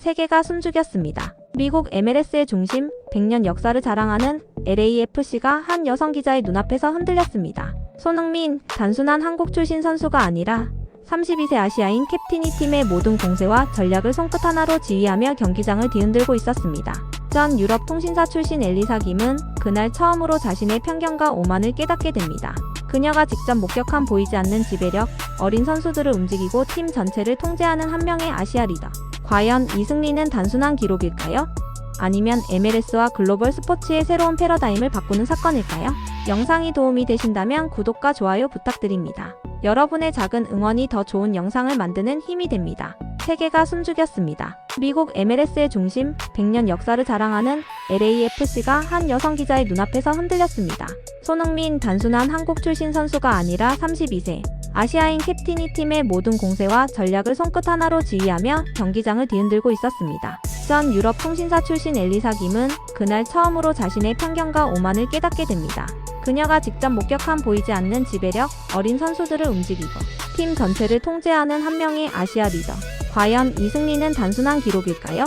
세계가 숨죽였습니다. 미국 MLS의 중심, 100년 역사를 자랑하는 LAFC가 한 여성 기자의 눈앞에서 흔들렸습니다. 손흥민, 단순한 한국 출신 선수가 아니라 32세 아시아인 캡틴이 팀의 모든 공세와 전략을 손끝 하나로 지휘하며 경기장을 뒤흔들고 있었습니다. 전 유럽 통신사 출신 엘리사 김은 그날 처음으로 자신의 편견과 오만을 깨닫게 됩니다. 그녀가 직접 목격한 보이지 않는 지배력, 어린 선수들을 움직이고 팀 전체를 통제하는 한 명의 아시아 리더. 과연 이 승리는 단순한 기록일까요? 아니면 MLS와 글로벌 스포츠의 새로운 패러다임을 바꾸는 사건일까요? 영상이 도움이 되신다면 구독과 좋아요 부탁드립니다. 여러분의 작은 응원이 더 좋은 영상을 만드는 힘이 됩니다. 세계가 숨죽였습니다. 미국 MLS의 중심, 100년 역사를 자랑하는 LAFC가 한 여성 기자의 눈앞에서 흔들렸습니다. 손흥민, 단순한 한국 출신 선수가 아니라 32세 아시아인 캡틴이 팀의 모든 공세와 전략을 손끝 하나로 지휘하며 경기장을 뒤흔들고 있었습니다. 전 유럽 통신사 출신 엘리사 김은 그날 처음으로 자신의 편견과 오만을 깨닫게 됩니다. 그녀가 직접 목격한 보이지 않는 지배력, 어린 선수들을 움직이고 팀 전체를 통제하는 한 명의 아시아 리더. 과연 이 승리는 단순한 기록일까요?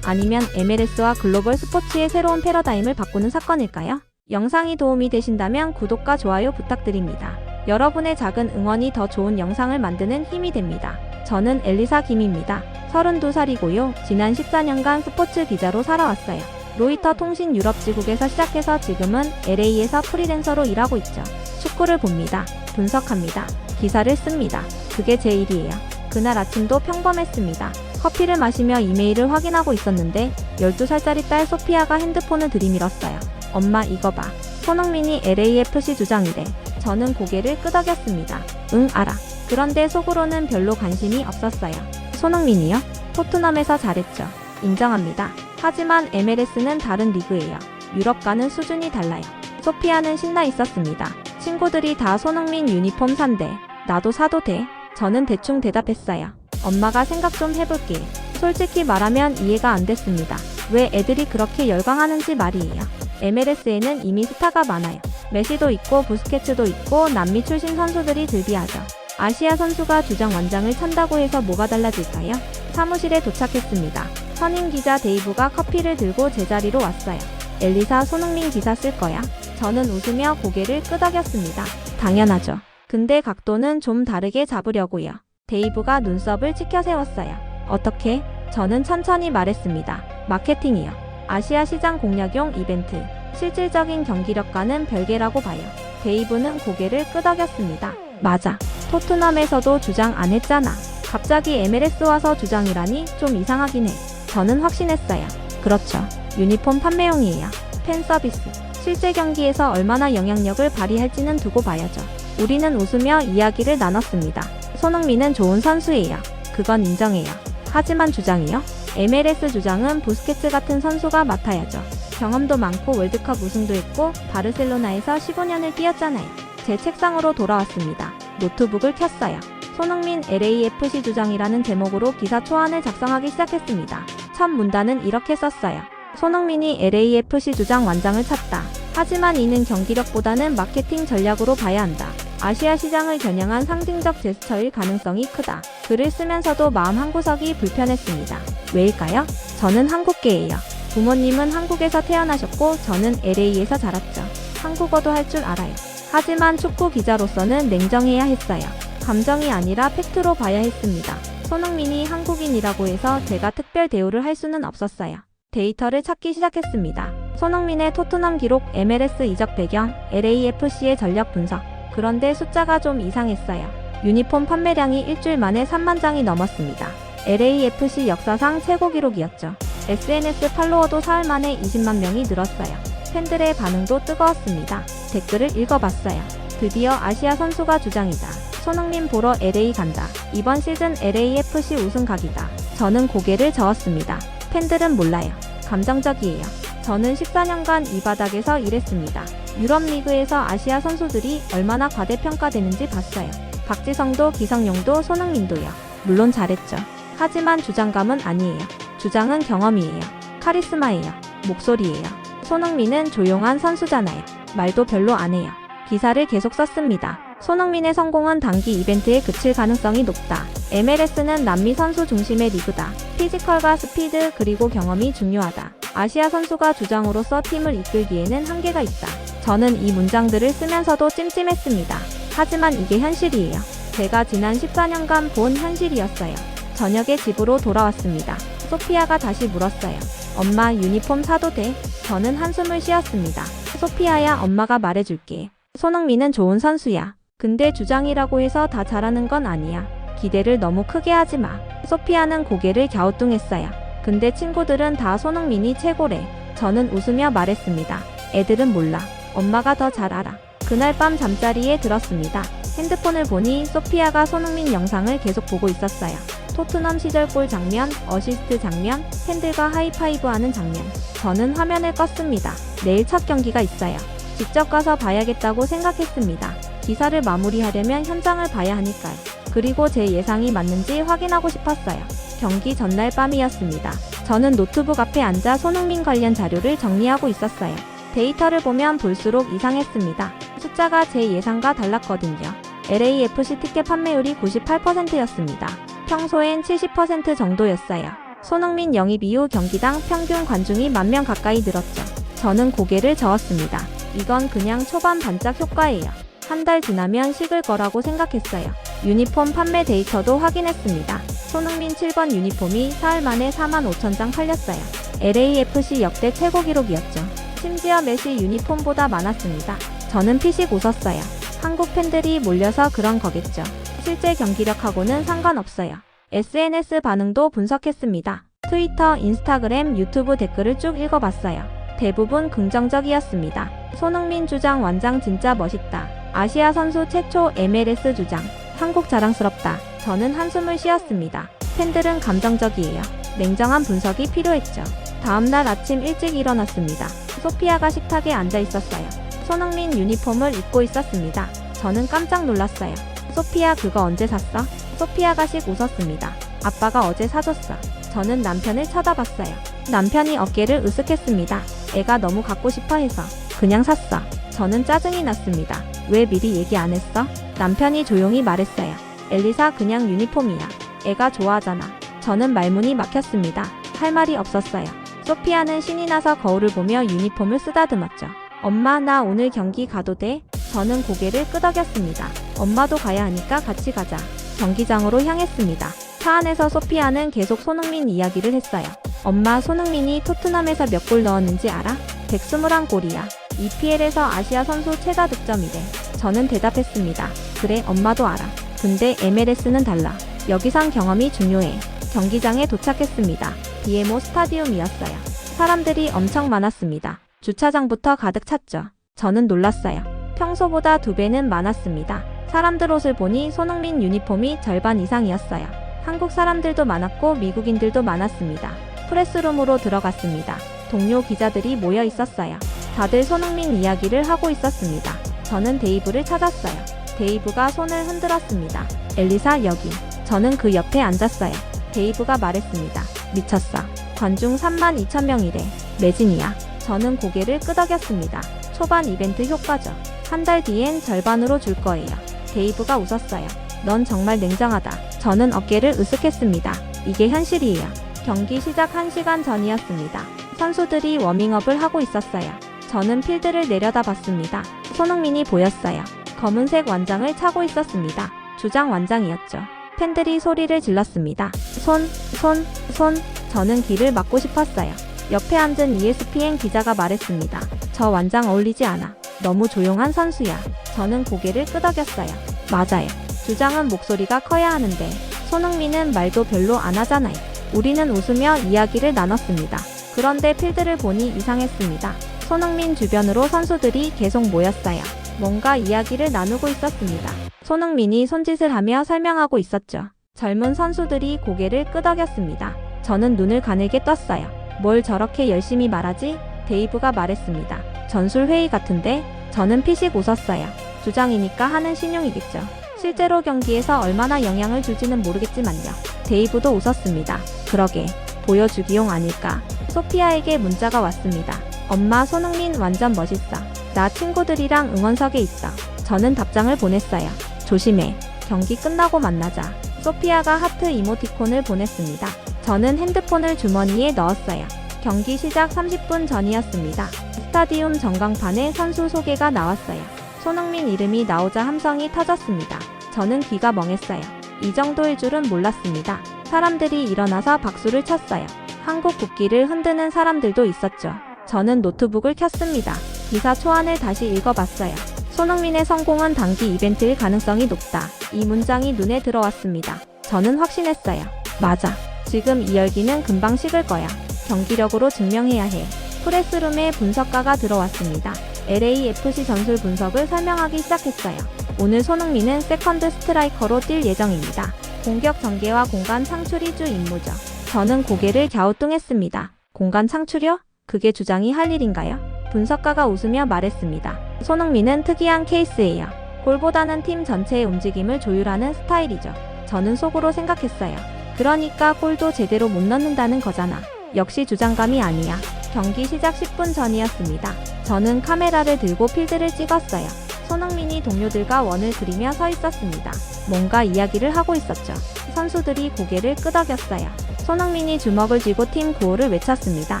아니면 MLS와 글로벌 스포츠의 새로운 패러다임을 바꾸는 사건일까요? 영상이 도움이 되신다면 구독과 좋아요 부탁드립니다. 여러분의 작은 응원이 더 좋은 영상을 만드는 힘이 됩니다. 저는 엘리사 김입니다. 32살이고요. 지난 14년간 스포츠 기자로 살아왔어요. 로이터 통신 유럽지국에서 시작해서 지금은 LA에서 프리랜서로 일하고 있죠. 축구를 봅니다. 분석합니다. 기사를 씁니다. 그게 제 일이에요. 그날 아침도 평범했습니다. 커피를 마시며 이메일을 확인하고 있었는데 12살짜리 딸 소피아가 핸드폰을 들이밀었어요. 엄마 이거 봐. 손흥민이 LAFC 주장이래. 저는 고개를 끄덕였습니다. 응 알아. 그런데 속으로는 별로 관심이 없었어요. 손흥민이요? 토트넘에서 잘했죠. 인정합니다. 하지만 MLS는 다른 리그예요. 유럽과는 수준이 달라요. 소피아는 신나 있었습니다. 친구들이 다 손흥민 유니폼 산대. 나도 사도 돼? 저는 대충 대답했어요. 엄마가 생각 좀 해볼게. 솔직히 말하면 이해가 안 됐습니다. 왜 애들이 그렇게 열광하는지 말이에요. MLS에는 이미 스타가 많아요. 메시도 있고 부스케츠도 있고 남미 출신 선수들이 들비하죠. 아시아 선수가 주장 완장을 찬다고 해서 뭐가 달라질까요? 사무실에 도착했습니다. 선임 기자 데이브가 커피를 들고 제자리로 왔어요. 엘리사 손흥민 기사 쓸 거야? 저는 웃으며 고개를 끄덕였습니다. 당연하죠. 근데 각도는 좀 다르게 잡으려고요. 데이브가 눈썹을 치켜 세웠어요. 어떻게? 저는 천천히 말했습니다. 마케팅이요. 아시아 시장 공략용 이벤트. 실질적인 경기력과는 별개라고 봐요. 데이브는 고개를 끄덕였습니다. 맞아. 토트넘에서도 주장 안 했잖아. 갑자기 MLS 와서 주장이라니 좀 이상하긴 해. 저는 확신했어요. 그렇죠. 유니폼 판매용이에요. 팬 서비스. 실제 경기에서 얼마나 영향력을 발휘할지는 두고 봐야죠. 우리는 웃으며 이야기를 나눴습니다. 손흥민은 좋은 선수예요. 그건 인정해요. 하지만 주장이요? MLS 주장은 부스케츠 같은 선수가 맡아야죠. 경험도 많고 월드컵 우승도 했고 바르셀로나에서 15년을 뛰었잖아요. 제 책상으로 돌아왔습니다. 노트북을 켰어요. 손흥민 LAFC 주장이라는 제목으로 기사 초안을 작성하기 시작했습니다. 첫 문단은 이렇게 썼어요. 손흥민이 LAFC 주장 완장을 찼다. 하지만 이는 경기력보다는 마케팅 전략으로 봐야 한다. 아시아 시장을 겨냥한 상징적 제스처일 가능성이 크다. 글을 쓰면서도 마음 한구석이 불편했습니다. 왜일까요? 저는 한국계예요. 부모님은 한국에서 태어나셨고 저는 LA에서 자랐죠. 한국어도 할 줄 알아요. 하지만 축구 기자로서는 냉정해야 했어요. 감정이 아니라 팩트로 봐야 했습니다. 손흥민이 한국인이라고 해서 제가 특별 대우를 할 수는 없었어요. 데이터를 찾기 시작했습니다. 손흥민의 토트넘 기록, MLS 이적 배경, LAFC의 전력 분석. 그런데 숫자가 좀 이상했어요. 유니폼 판매량이 일주일 만에 3만 장이 넘었습니다. LAFC 역사상 최고 기록이었죠. SNS 팔로워도 사흘 만에 20만 명이 늘었어요. 팬들의 반응도 뜨거웠습니다. 댓글을 읽어봤어요. 드디어 아시아 선수가 주장이다. 손흥민 보러 LA 간다. 이번 시즌 LAFC 우승 각이다. 저는 고개를 저었습니다. 팬들은 몰라요. 감정적이에요. 저는 14년간 이 바닥에서 일했습니다. 유럽 리그에서 아시아 선수들이 얼마나 과대평가되는지 봤어요. 박지성도 기성용도 손흥민도요. 물론 잘했죠. 하지만 주장감은 아니에요. 주장은 경험이에요. 카리스마예요. 목소리예요. 손흥민은 조용한 선수잖아요. 말도 별로 안 해요. 기사를 계속 썼습니다. 손흥민의 성공은 단기 이벤트에 그칠 가능성이 높다. MLS는 남미 선수 중심의 리그다. 피지컬과 스피드 그리고 경험이 중요하다. 아시아 선수가 주장으로서 팀을 이끌기에는 한계가 있다. 저는 이 문장들을 쓰면서도 찜찜했습니다. 하지만 이게 현실이에요. 제가 지난 14년간 본 현실이었어요. 저녁에 집으로 돌아왔습니다. 소피아가 다시 물었어요. 엄마 유니폼 사도 돼? 저는 한숨을 쉬었습니다. 소피아야, 엄마가 말해줄게. 손흥민은 좋은 선수야. 근데 주장이라고 해서 다 잘하는 건 아니야. 기대를 너무 크게 하지 마. 소피아는 고개를 갸우뚱했어요. 근데 친구들은 다 손흥민이 최고래. 저는 웃으며 말했습니다. 애들은 몰라. 엄마가 더 잘 알아. 그날 밤 잠자리에 들었습니다. 핸드폰을 보니 소피아가 손흥민 영상을 계속 보고 있었어요. 토트넘 시절 골 장면, 어시스트 장면, 팬들과 하이파이브하는 장면. 저는 화면을 껐습니다. 내일 첫 경기가 있어요. 직접 가서 봐야겠다고 생각했습니다. 기사를 마무리하려면 현장을 봐야 하니까요. 그리고 제 예상이 맞는지 확인하고 싶었어요. 경기 전날 밤이었습니다. 저는 노트북 앞에 앉아 손흥민 관련 자료를 정리하고 있었어요. 데이터를 보면 볼수록 이상했습니다. 숫자가 제 예상과 달랐거든요. LAFC 티켓 판매율이 98%였습니다. 평소엔 70% 정도였어요. 손흥민 영입 이후 경기당 평균 관중이 10,000명 가까이 늘었죠. 저는 고개를 저었습니다. 이건 그냥 초반 반짝 효과예요. 한 달 지나면 식을 거라고 생각했어요. 유니폼 판매 데이터도 확인했습니다. 손흥민 7번 유니폼이 사흘 만에 45,000장 팔렸어요. LAFC 역대 최고 기록이었죠. 심지어 메시 유니폼보다 많았습니다. 저는 피식 웃었어요. 한국 팬들이 몰려서 그런 거겠죠. 실제 경기력하고는 상관없어요. SNS 반응도 분석했습니다. 트위터, 인스타그램, 유튜브 댓글을 쭉 읽어봤어요. 대부분 긍정적이었습니다. 손흥민 주장 완장 진짜 멋있다. 아시아 선수 최초 MLS 주장. 한국 자랑스럽다. 저는 한숨을 쉬었습니다. 팬들은 감정적이에요. 냉정한 분석이 필요했죠. 다음날 아침 일찍 일어났습니다. 소피아가 식탁에 앉아 있었어요. 손흥민 유니폼을 입고 있었습니다. 저는 깜짝 놀랐어요. 소피아 그거 언제 샀어? 소피아가 씩 웃었습니다. 아빠가 어제 사줬어. 저는 남편을 쳐다봤어요. 남편이 어깨를 으쓱했습니다. 애가 너무 갖고 싶어 해서 그냥 샀어. 저는 짜증이 났습니다. 왜 미리 얘기 안 했어? 남편이 조용히 말했어요. 엘리사 그냥 유니폼이야. 애가 좋아하잖아. 저는 말문이 막혔습니다. 할 말이 없었어요. 소피아는 신이 나서 거울을 보며 유니폼을 쓰다듬었죠. 엄마 나 오늘 경기 가도 돼? 저는 고개를 끄덕였습니다. 엄마도 가야 하니까 같이 가자. 경기장으로 향했습니다. 차 안에서 소피아는 계속 손흥민 이야기를 했어요. 엄마 손흥민이 토트넘에서 몇 골 넣었는지 알아? 121골이야. EPL에서 아시아 선수 최다 득점이래. 저는 대답했습니다. 그래 엄마도 알아. 근데 MLS는 달라. 여기선 경험이 중요해. 경기장에 도착했습니다. BMO 스타디움이었어요. 사람들이 엄청 많았습니다. 주차장부터 가득 찼죠. 저는 놀랐어요. 평소보다 2배는 많았습니다. 사람들 옷을 보니 손흥민 유니폼이 절반 이상이었어요. 한국 사람들도 많았고 미국인들도 많았습니다. 프레스룸으로 들어갔습니다. 동료 기자들이 모여 있었어요. 다들 손흥민 이야기를 하고 있었습니다. 저는 데이브를 찾았어요. 데이브가 손을 흔들었습니다. 엘리사 여기. 저는 그 옆에 앉았어요. 데이브가 말했습니다. 미쳤어. 관중 32,000명이래. 매진이야. 저는 고개를 끄덕였습니다. 초반 이벤트 효과죠. 한 달 뒤엔 절반으로 줄 거예요. 데이브가 웃었어요. 넌 정말 냉정하다. 저는 어깨를 으쓱했습니다. 이게 현실이에요. 경기 시작 1시간 전이었습니다. 선수들이 워밍업을 하고 있었어요. 저는 필드를 내려다봤습니다. 손흥민이 보였어요. 검은색 완장을 차고 있었습니다. 주장 완장이었죠. 팬들이 소리를 질렀습니다. 손. 저는 귀를 막고 싶었어요. 옆에 앉은 ESPN 기자가 말했습니다. 저 완장 어울리지 않아. 너무 조용한 선수야. 저는 고개를 끄덕였어요. 맞아요. 주장은 목소리가 커야 하는데 손흥민은 말도 별로 안 하잖아요. 우리는 웃으며 이야기를 나눴습니다. 그런데 필드를 보니 이상했습니다. 손흥민 주변으로 선수들이 계속 모였어요. 뭔가 이야기를 나누고 있었습니다. 손흥민이 손짓을 하며 설명하고 있었죠. 젊은 선수들이 고개를 끄덕였습니다. 저는 눈을 가늘게 떴어요. 뭘 저렇게 열심히 말하지? 데이브가 말했습니다. 전술회의 같은데? 저는 피식 웃었어요. 주장이니까 하는 신용이겠죠. 실제로 경기에서 얼마나 영향을 줄지는 모르겠지만요. 데이브도 웃었습니다. 그러게, 보여주기용 아닐까. 소피아에게 문자가 왔습니다. 엄마 손흥민 완전 멋있어. 나 친구들이랑 응원석에 있어. 저는 답장을 보냈어요. 조심해. 경기 끝나고 만나자. 소피아가 하트 이모티콘을 보냈습니다. 저는 핸드폰을 주머니에 넣었어요. 경기 시작 30분 전이었습니다. 스타디움 전광판에 선수 소개가 나왔어요. 손흥민 이름이 나오자 함성이 터졌습니다. 저는 귀가 멍했어요. 이 정도일 줄은 몰랐습니다. 사람들이 일어나서 박수를 쳤어요. 한국 국기를 흔드는 사람들도 있었죠. 저는 노트북을 켰습니다. 기사 초안을 다시 읽어봤어요. 손흥민의 성공은 단기 이벤트일 가능성이 높다. 이 문장이 눈에 들어왔습니다. 저는 확신했어요. 맞아. 지금 이 열기는 금방 식을 거야. 경기력으로 증명해야 해. 프레스룸에 분석가가 들어왔습니다. LAFC 전술 분석을 설명하기 시작했어요. 오늘 손흥민은 세컨드 스트라이커로 뛸 예정입니다. 공격 전개와 공간 창출이 주 임무죠. 저는 고개를 갸우뚱했습니다. 공간 창출이요? 그게 주장이 할 일인가요? 분석가가 웃으며 말했습니다. 손흥민은 특이한 케이스예요. 골보다는 팀 전체의 움직임을 조율하는 스타일이죠. 저는 속으로 생각했어요. 그러니까 골도 제대로 못 넣는다는 거잖아. 역시 주장감이 아니야. 경기 시작 10분 전이었습니다. 저는 카메라를 들고 필드를 찍었어요. 손흥민이 동료들과 원을 그리며 서 있었습니다. 뭔가 이야기를 하고 있었죠. 선수들이 고개를 끄덕였어요. 손흥민이 주먹을 쥐고 팀 구호를 외쳤습니다.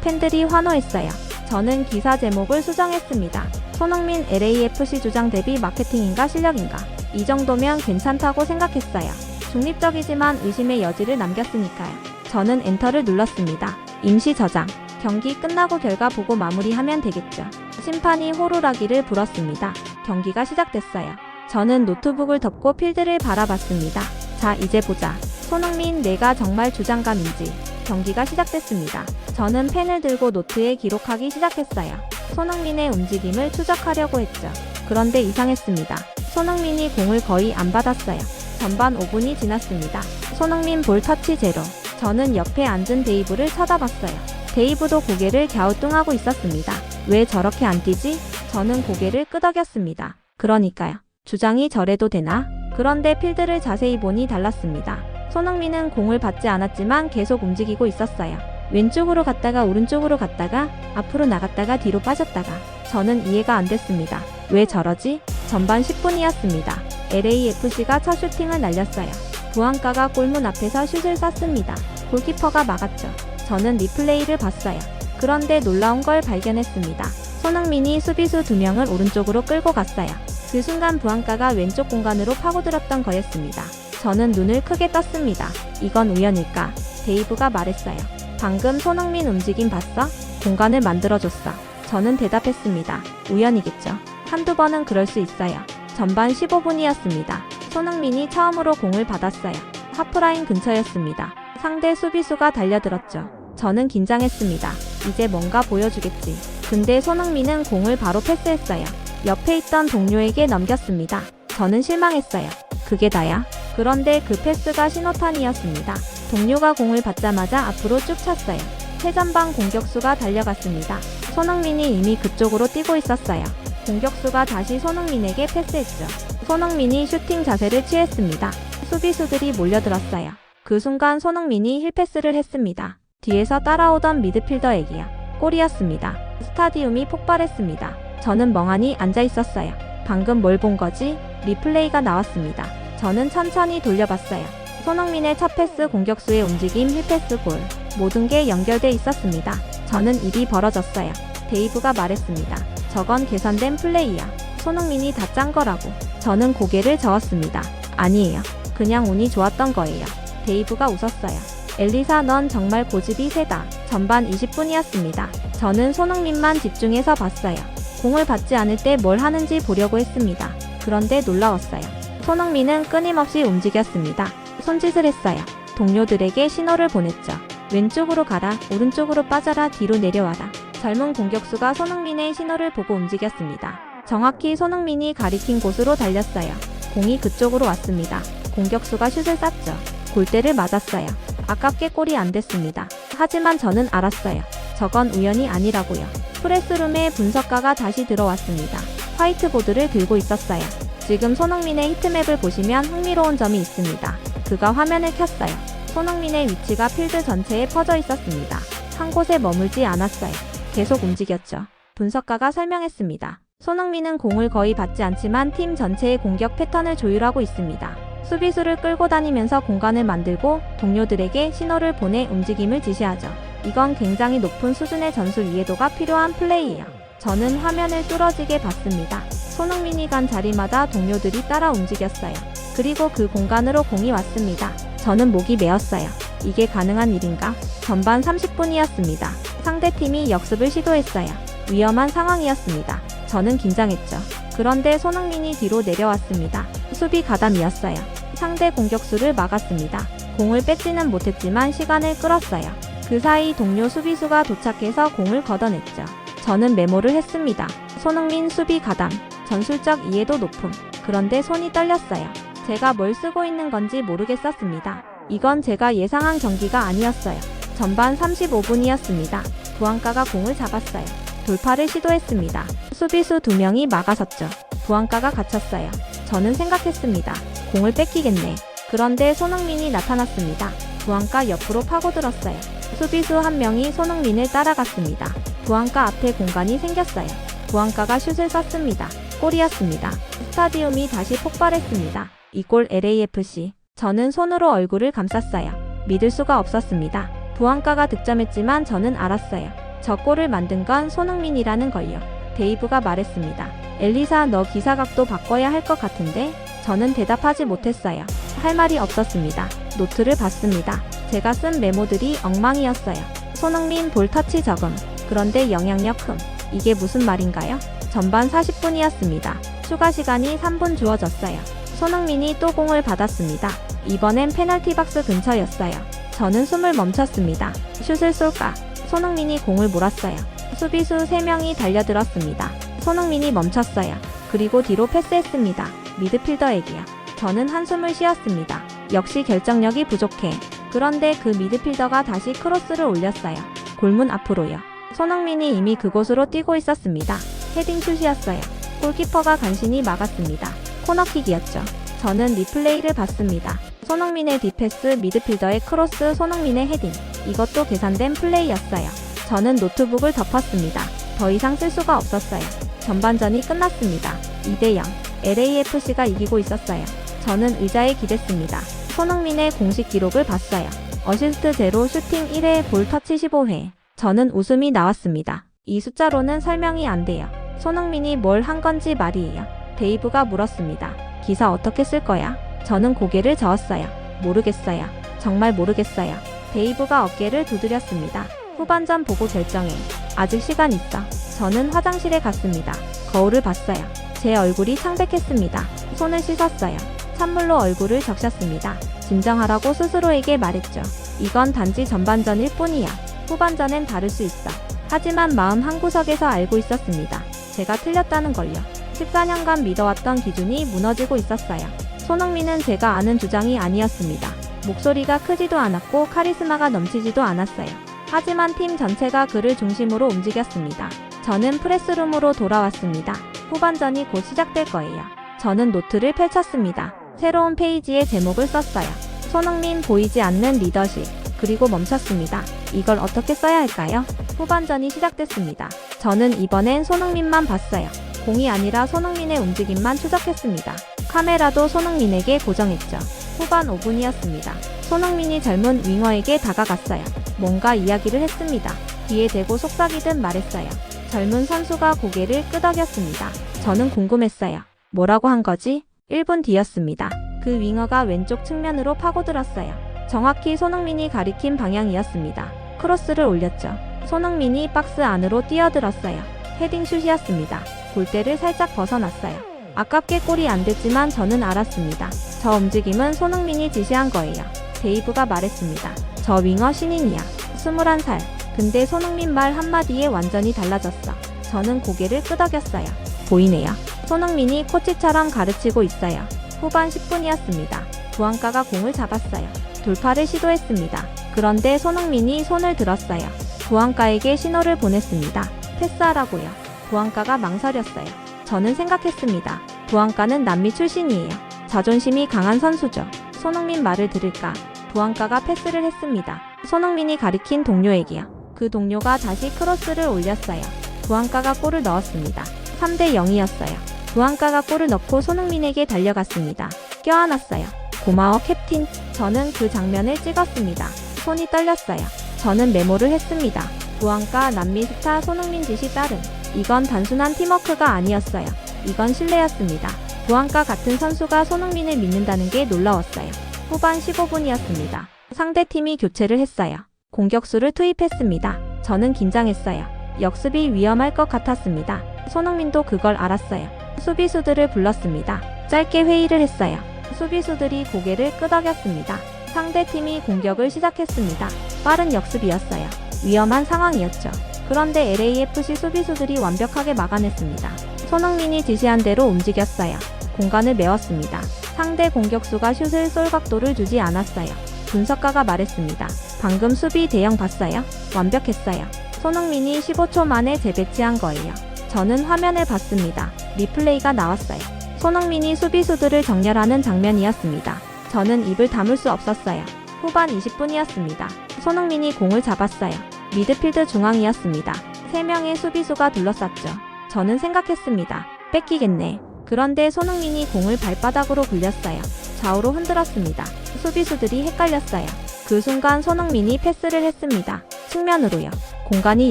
팬들이 환호했어요. 저는 기사 제목을 수정했습니다. 손흥민 LAFC 주장 대비 마케팅인가 실력인가? 이 정도면 괜찮다고 생각했어요. 중립적이지만 의심의 여지를 남겼으니까요. 저는 엔터를 눌렀습니다. 임시 저장. 경기 끝나고 결과 보고 마무리하면 되겠죠. 심판이 호루라기를 불었습니다. 경기가 시작됐어요. 저는 노트북을 덮고 필드를 바라봤습니다. 자, 이제 보자. 손흥민, 내가 정말 주장감인지. 경기가 시작됐습니다. 저는 펜을 들고 노트에 기록하기 시작했어요. 손흥민의 움직임을 추적하려고 했죠. 그런데 이상했습니다. 손흥민이 공을 거의 안 받았어요. 전반 5분이 지났습니다. 손흥민 볼 터치 제로. 저는 옆에 앉은 데이브를 쳐다봤어요. 데이브도 고개를 갸우뚱하고 있었습니다. 왜 저렇게 안 뛰지? 저는 고개를 끄덕였습니다. 그러니까요. 주장이 저래도 되나? 그런데 필드를 자세히 보니 달랐습니다. 손흥민은 공을 받지 않았지만 계속 움직이고 있었어요. 왼쪽으로 갔다가 오른쪽으로 갔다가 앞으로 나갔다가 뒤로 빠졌다가 저는 이해가 안 됐습니다. 왜 저러지? 전반 10분이었습니다. LAFC가 첫 슈팅을 날렸어요. 부안가가 골문 앞에서 슛을 쐈습니다. 골키퍼가 막았죠. 저는 리플레이를 봤어요. 그런데 놀라운 걸 발견했습니다. 손흥민이 수비수 2명을 오른쪽으로 끌고 갔어요. 그 순간 부안가가 왼쪽 공간으로 파고들었던 거였습니다. 저는 눈을 크게 떴습니다. 이건 우연일까? 데이브가 말했어요. 방금 손흥민 움직임 봤어? 공간을 만들어줬어. 저는 대답했습니다. 우연이겠죠. 한두 번은 그럴 수 있어요. 전반 15분이었습니다. 손흥민이 처음으로 공을 받았어요. 하프라인 근처였습니다. 상대 수비수가 달려들었죠. 저는 긴장했습니다. 이제 뭔가 보여주겠지. 근데 손흥민은 공을 바로 패스했어요. 옆에 있던 동료에게 넘겼습니다. 저는 실망했어요. 그게 다야? 그런데 그 패스가 신호탄이었습니다. 동료가 공을 받자마자 앞으로 쭉 찼어요. 최전방 공격수가 달려갔습니다. 손흥민이 이미 그쪽으로 뛰고 있었어요. 공격수가 다시 손흥민에게 패스했죠. 손흥민이 슈팅 자세를 취했습니다. 수비수들이 몰려들었어요. 그 순간 손흥민이 힐패스를 했습니다. 뒤에서 따라오던 미드필더에게요. 골이었습니다. 스타디움이 폭발했습니다. 저는 멍하니 앉아 있었어요. 방금 뭘 본 거지? 리플레이가 나왔습니다. 저는 천천히 돌려봤어요. 손흥민의 첫 패스, 공격수의 움직임, 힐패스, 골. 모든 게 연결돼 있었습니다. 저는 입이 벌어졌어요. 데이브가 말했습니다. 저건 계산된 플레이야. 손흥민이 다 짠 거라고. 저는 고개를 저었습니다. 아니에요. 그냥 운이 좋았던 거예요. 데이브가 웃었어요. 엘리사, 넌 정말 고집이 세다. 전반 20분이었습니다. 저는 손흥민만 집중해서 봤어요. 공을 받지 않을 때 뭘 하는지 보려고 했습니다. 그런데 놀라웠어요. 손흥민은 끊임없이 움직였습니다. 손짓을 했어요. 동료들에게 신호를 보냈죠. 왼쪽으로 가라, 오른쪽으로 빠져라, 뒤로 내려와라. 젊은 공격수가 손흥민의 신호를 보고 움직였습니다. 정확히 손흥민이 가리킨 곳으로 달렸어요. 공이 그쪽으로 왔습니다. 공격수가 슛을 쐈죠. 골대를 맞았어요. 아깝게 골이 안 됐습니다. 하지만 저는 알았어요. 저건 우연이 아니라고요. 프레스룸에 분석가가 다시 들어왔습니다. 화이트보드를 들고 있었어요. 지금 손흥민의 히트맵을 보시면 흥미로운 점이 있습니다. 그가 화면을 켰어요. 손흥민의 위치가 필드 전체에 퍼져 있었습니다. 한 곳에 머물지 않았어요. 계속 움직였죠. 분석가가 설명했습니다. 손흥민은 공을 거의 받지 않지만 팀 전체의 공격 패턴을 조율하고 있습니다. 수비수를 끌고 다니면서 공간을 만들고 동료들에게 신호를 보내 움직임을 지시하죠. 이건 굉장히 높은 수준의 전술 이해도가 필요한 플레이예요. 저는 화면을 뚫어지게 봤습니다. 손흥민이 간 자리마다 동료들이 따라 움직였어요. 그리고 그 공간으로 공이 왔습니다. 저는 목이 메었어요. 이게 가능한 일인가? 전반 30분이었습니다. 상대팀이 역습을 시도했어요. 위험한 상황이었습니다. 저는 긴장했죠. 그런데 손흥민이 뒤로 내려왔습니다. 수비 가담이었어요. 상대 공격수를 막았습니다. 공을 뺏지는 못했지만 시간을 끌었어요. 그 사이 동료 수비수가 도착해서 공을 걷어냈죠. 저는 메모를 했습니다. 손흥민 수비 가담, 전술적 이해도 높음. 그런데 손이 떨렸어요. 제가 뭘 쓰고 있는 건지 모르겠었습니다. 이건 제가 예상한 경기가 아니었어요. 전반 35분이었습니다. 부안가가 공을 잡았어요. 돌파를 시도했습니다. 수비수 2명이 막아섰죠. 부안가가 갇혔어요. 저는 생각했습니다. 공을 뺏기겠네. 그런데 손흥민이 나타났습니다. 부안가 옆으로 파고들었어요. 수비수 1명이 손흥민을 따라갔습니다. 부안가 앞에 공간이 생겼어요. 부안가가 슛을 쐈습니다. 골이었습니다. 스타디움이 다시 폭발했습니다. 이 골 LAFC. 저는 손으로 얼굴을 감쌌어요. 믿을 수가 없었습니다. 부안가가 득점했지만 저는 알았어요. 저 골을 만든 건 손흥민이라는 걸요. 데이브가 말했습니다. 엘리사, 너 기사각도 바꿔야 할 것 같은데? 저는 대답하지 못했어요. 할 말이 없었습니다. 노트를 봤습니다. 제가 쓴 메모들이 엉망이었어요. 손흥민 볼 터치 적음. 그런데 영향력 흠. 이게 무슨 말인가요? 전반 40분이었습니다. 추가 시간이 3분 주어졌어요. 손흥민이 또 공을 받았습니다. 이번엔 페널티 박스 근처였어요. 저는 숨을 멈췄습니다. 슛을 쏠까? 손흥민이 공을 몰았어요. 수비수 3명이 달려들었습니다. 손흥민이 멈췄어요. 그리고 뒤로 패스했습니다. 미드필더에게요. 저는 한숨을 쉬었습니다. 역시 결정력이 부족해. 그런데 그 미드필더가 다시 크로스를 올렸어요. 골문 앞으로요. 손흥민이 이미 그곳으로 뛰고 있었습니다. 헤딩슛이었어요. 골키퍼가 간신히 막았습니다. 코너킥이었죠. 저는 리플레이를 봤습니다. 손흥민의 뒷패스, 미드필더의 크로스, 손흥민의 헤딩. 이것도 계산된 플레이였어요. 저는 노트북을 덮었습니다. 더 이상 쓸 수가 없었어요. 전반전이 끝났습니다. 2대0. LAFC가 이기고 있었어요. 저는 의자에 기댔습니다. 손흥민의 공식 기록을 봤어요. 어시스트 0, 슈팅 1회, 볼 터치 15회. 저는 웃음이 나왔습니다. 이 숫자로는 설명이 안 돼요. 손흥민이 뭘 한 건지 말이에요. 데이브가 물었습니다. 기사 어떻게 쓸 거야? 저는 고개를 저었어요. 모르겠어요. 정말 모르겠어요. 데이브가 어깨를 두드렸습니다. 후반전 보고 결정해. 아직 시간 있어. 저는 화장실에 갔습니다. 거울을 봤어요. 제 얼굴이 창백했습니다. 손을 씻었어요. 찬물로 얼굴을 적셨습니다. 진정하라고 스스로에게 말했죠. 이건 단지 전반전일 뿐이야. 후반전엔 다를 수 있어. 하지만 마음 한구석에서 알고 있었습니다. 제가 틀렸다는 걸요. 14년간 믿어왔던 기준이 무너지고 있었어요. 손흥민은 제가 아는 주장이 아니었습니다. 목소리가 크지도 않았고 카리스마가 넘치지도 않았어요. 하지만 팀 전체가 그를 중심으로 움직였습니다. 저는 프레스룸으로 돌아왔습니다. 후반전이 곧 시작될 거예요. 저는 노트를 펼쳤습니다. 새로운 페이지에 제목을 썼어요. 손흥민 보이지 않는 리더십. 그리고 멈췄습니다. 이걸 어떻게 써야 할까요? 후반전이 시작됐습니다. 저는 이번엔 손흥민만 봤어요. 공이 아니라 손흥민의 움직임만 추적했습니다. 카메라도 손흥민에게 고정했죠. 후반 5분이었습니다. 손흥민이 젊은 윙어에게 다가갔어요. 뭔가 이야기를 했습니다. 뒤에 대고 속삭이듯 말했어요. 젊은 선수가 고개를 끄덕였습니다. 저는 궁금했어요. 뭐라고 한 거지? 1분 뒤였습니다. 그 윙어가 왼쪽 측면으로 파고들었어요. 정확히 손흥민이 가리킨 방향이었습니다. 크로스를 올렸죠. 손흥민이 박스 안으로 뛰어들었어요. 헤딩슛이었습니다. 골대를 살짝 벗어났어요. 아깝게 골이 안 됐지만 저는 알았습니다. 저 움직임은 손흥민이 지시한 거예요. 데이브가 말했습니다. 저 윙어 신인이야. 21살. 근데 손흥민 말 한마디에 완전히 달라졌어. 저는 고개를 끄덕였어요. 보이네요. 손흥민이 코치처럼 가르치고 있어요. 후반 10분이었습니다. 부안가가 공을 잡았어요. 돌파를 시도했습니다. 그런데 손흥민이 손을 들었어요. 부안가에게 신호를 보냈습니다. 패스하라고요. 부안가가 망설였어요. 저는 생각했습니다. 부안가는 남미 출신이에요. 자존심이 강한 선수죠. 손흥민 말을 들을까? 부안가가 패스를 했습니다. 손흥민이 가리킨 동료에게요. 그 동료가 다시 크로스를 올렸어요. 부안가가 골을 넣었습니다. 3대 0이었어요. 부안가가 골을 넣고 손흥민에게 달려갔습니다. 껴안았어요. 고마워 캡틴. 저는 그 장면을 찍었습니다. 손이 떨렸어요. 저는 메모를 했습니다. 부안과 남미 스타 손흥민 지시 따름. 이건 단순한 팀워크가 아니었어요. 이건 신뢰였습니다. 부안과 같은 선수가 손흥민을 믿는다는 게 놀라웠어요. 후반 15분이었습니다. 상대팀이 교체를 했어요. 공격수를 투입했습니다. 저는 긴장했어요. 역습이 위험할 것 같았습니다. 손흥민도 그걸 알았어요. 수비수들을 불렀습니다. 짧게 회의를 했어요. 수비수들이 고개를 끄덕였습니다. 상대팀이 공격을 시작했습니다. 빠른 역습이었어요. 위험한 상황이었죠. 그런데 LAFC 수비수들이 완벽하게 막아냈습니다. 손흥민이 지시한 대로 움직였어요. 공간을 메웠습니다. 상대 공격수가 슛을 쏠 각도를 주지 않았어요. 분석가가 말했습니다. 방금 수비 대형 봤어요? 완벽했어요. 손흥민이 15초 만에 재배치한 거예요. 저는 화면을 봤습니다. 리플레이가 나왔어요. 손흥민이 수비수들을 정렬하는 장면이었습니다. 저는 입을 다물 수 없었어요. 후반 20분이었습니다. 손흥민이 공을 잡았어요. 미드필드 중앙이었습니다. 3명의 수비수가 둘러쌌죠. 저는 생각했습니다. 뺏기겠네. 그런데 손흥민이 공을 발바닥으로 굴렸어요. 좌우로 흔들었습니다. 수비수들이 헷갈렸어요. 그 순간 손흥민이 패스를 했습니다. 측면으로요. 공간이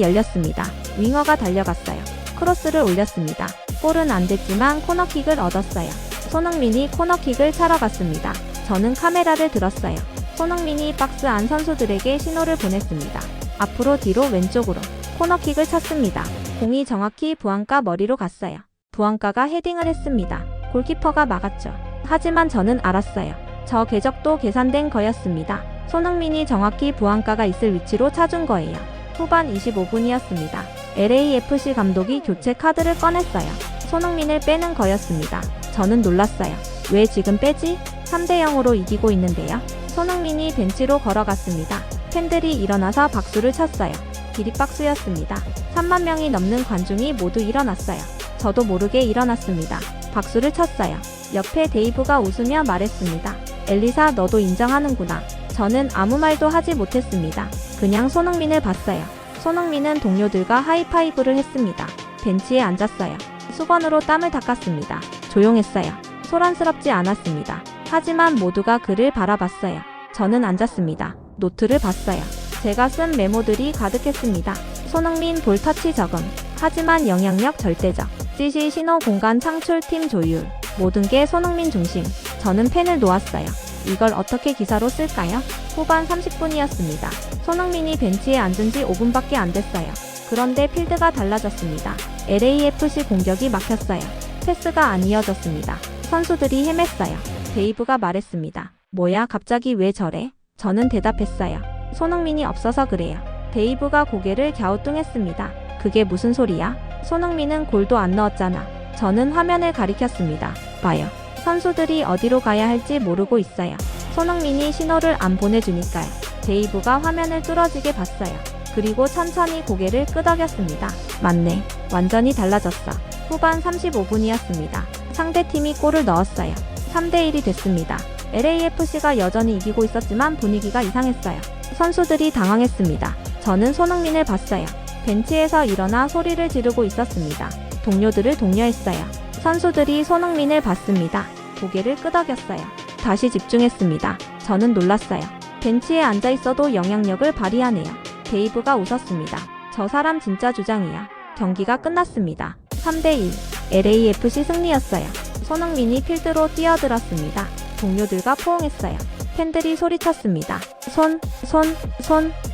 열렸습니다. 윙어가 달려갔어요. 크로스를 올렸습니다. 골은 안 됐지만 코너킥을 얻었어요. 손흥민이 코너킥을 차러 갔습니다. 저는 카메라를 들었어요. 손흥민이 박스 안 선수들에게 신호를 보냈습니다. 앞으로 뒤로 왼쪽으로 코너킥을 찼습니다. 공이 정확히 부안가 머리로 갔어요. 부안가가 헤딩을 했습니다. 골키퍼가 막았죠. 하지만 저는 알았어요. 저 궤적도 계산된 거였습니다. 손흥민이 정확히 부안가가 있을 위치로 차준 거예요. 후반 25분이었습니다. LAFC 감독이 교체 카드를 꺼냈어요. 손흥민을 빼는 거였습니다. 저는 놀랐어요. 왜 지금 빼지? 3대0으로 이기고 있는데요. 손흥민이 벤치로 걸어갔습니다. 팬들이 일어나서 박수를 쳤어요. 기립박수였습니다. 3만 명이 넘는 관중이 모두 일어났어요. 저도 모르게 일어났습니다. 박수를 쳤어요. 옆에 데이브가 웃으며 말했습니다. 엘리사, 너도 인정하는구나. 저는 아무 말도 하지 못했습니다. 그냥 손흥민을 봤어요. 손흥민은 동료들과 하이파이브를 했습니다. 벤치에 앉았어요. 수건으로 땀을 닦았습니다. 조용했어요. 소란스럽지 않았습니다. 하지만 모두가 그를 바라봤어요. 저는 앉았습니다. 노트를 봤어요. 제가 쓴 메모들이 가득했습니다. 손흥민 볼 터치 적음. 하지만 영향력 절대적. 지시 신호 공간 창출 팀 조율. 모든 게 손흥민 중심. 저는 펜을 놓았어요. 이걸 어떻게 기사로 쓸까요? 후반 30분이었습니다. 손흥민이 벤치에 앉은 지 5분밖에 안 됐어요. 그런데 필드가 달라졌습니다. LAFC 공격이 막혔어요. 패스가 안 이어졌습니다. 선수들이 헤맸어요. 데이브가 말했습니다. 뭐야, 갑자기 왜 저래? 저는 대답했어요. 손흥민이 없어서 그래요. 데이브가 고개를 갸우뚱했습니다. 그게 무슨 소리야? 손흥민은 골도 안 넣었잖아. 저는 화면을 가리켰습니다. 봐요. 선수들이 어디로 가야 할지 모르고 있어요. 손흥민이 신호를 안 보내주니까요. 데이브가 화면을 뚫어지게 봤어요. 그리고 천천히 고개를 끄덕였습니다. 맞네. 완전히 달라졌어. 후반 35분이었습니다. 상대팀이 골을 넣었어요. 3대1이 됐습니다. LAFC가 여전히 이기고 있었지만 분위기가 이상했어요. 선수들이 당황했습니다. 저는 손흥민을 봤어요. 벤치에서 일어나 소리를 지르고 있었습니다. 동료들을 독려했어요. 선수들이 손흥민을 봤습니다. 고개를 끄덕였어요. 다시 집중했습니다. 저는 놀랐어요. 벤치에 앉아 있어도 영향력을 발휘하네요. 데이브가 웃었습니다. 저 사람 진짜 주장이야. 경기가 끝났습니다. 3대1. LAFC 승리였어요. 손흥민이 필드로 뛰어들었습니다. 동료들과 포옹했어요. 팬들이 소리쳤습니다. 손.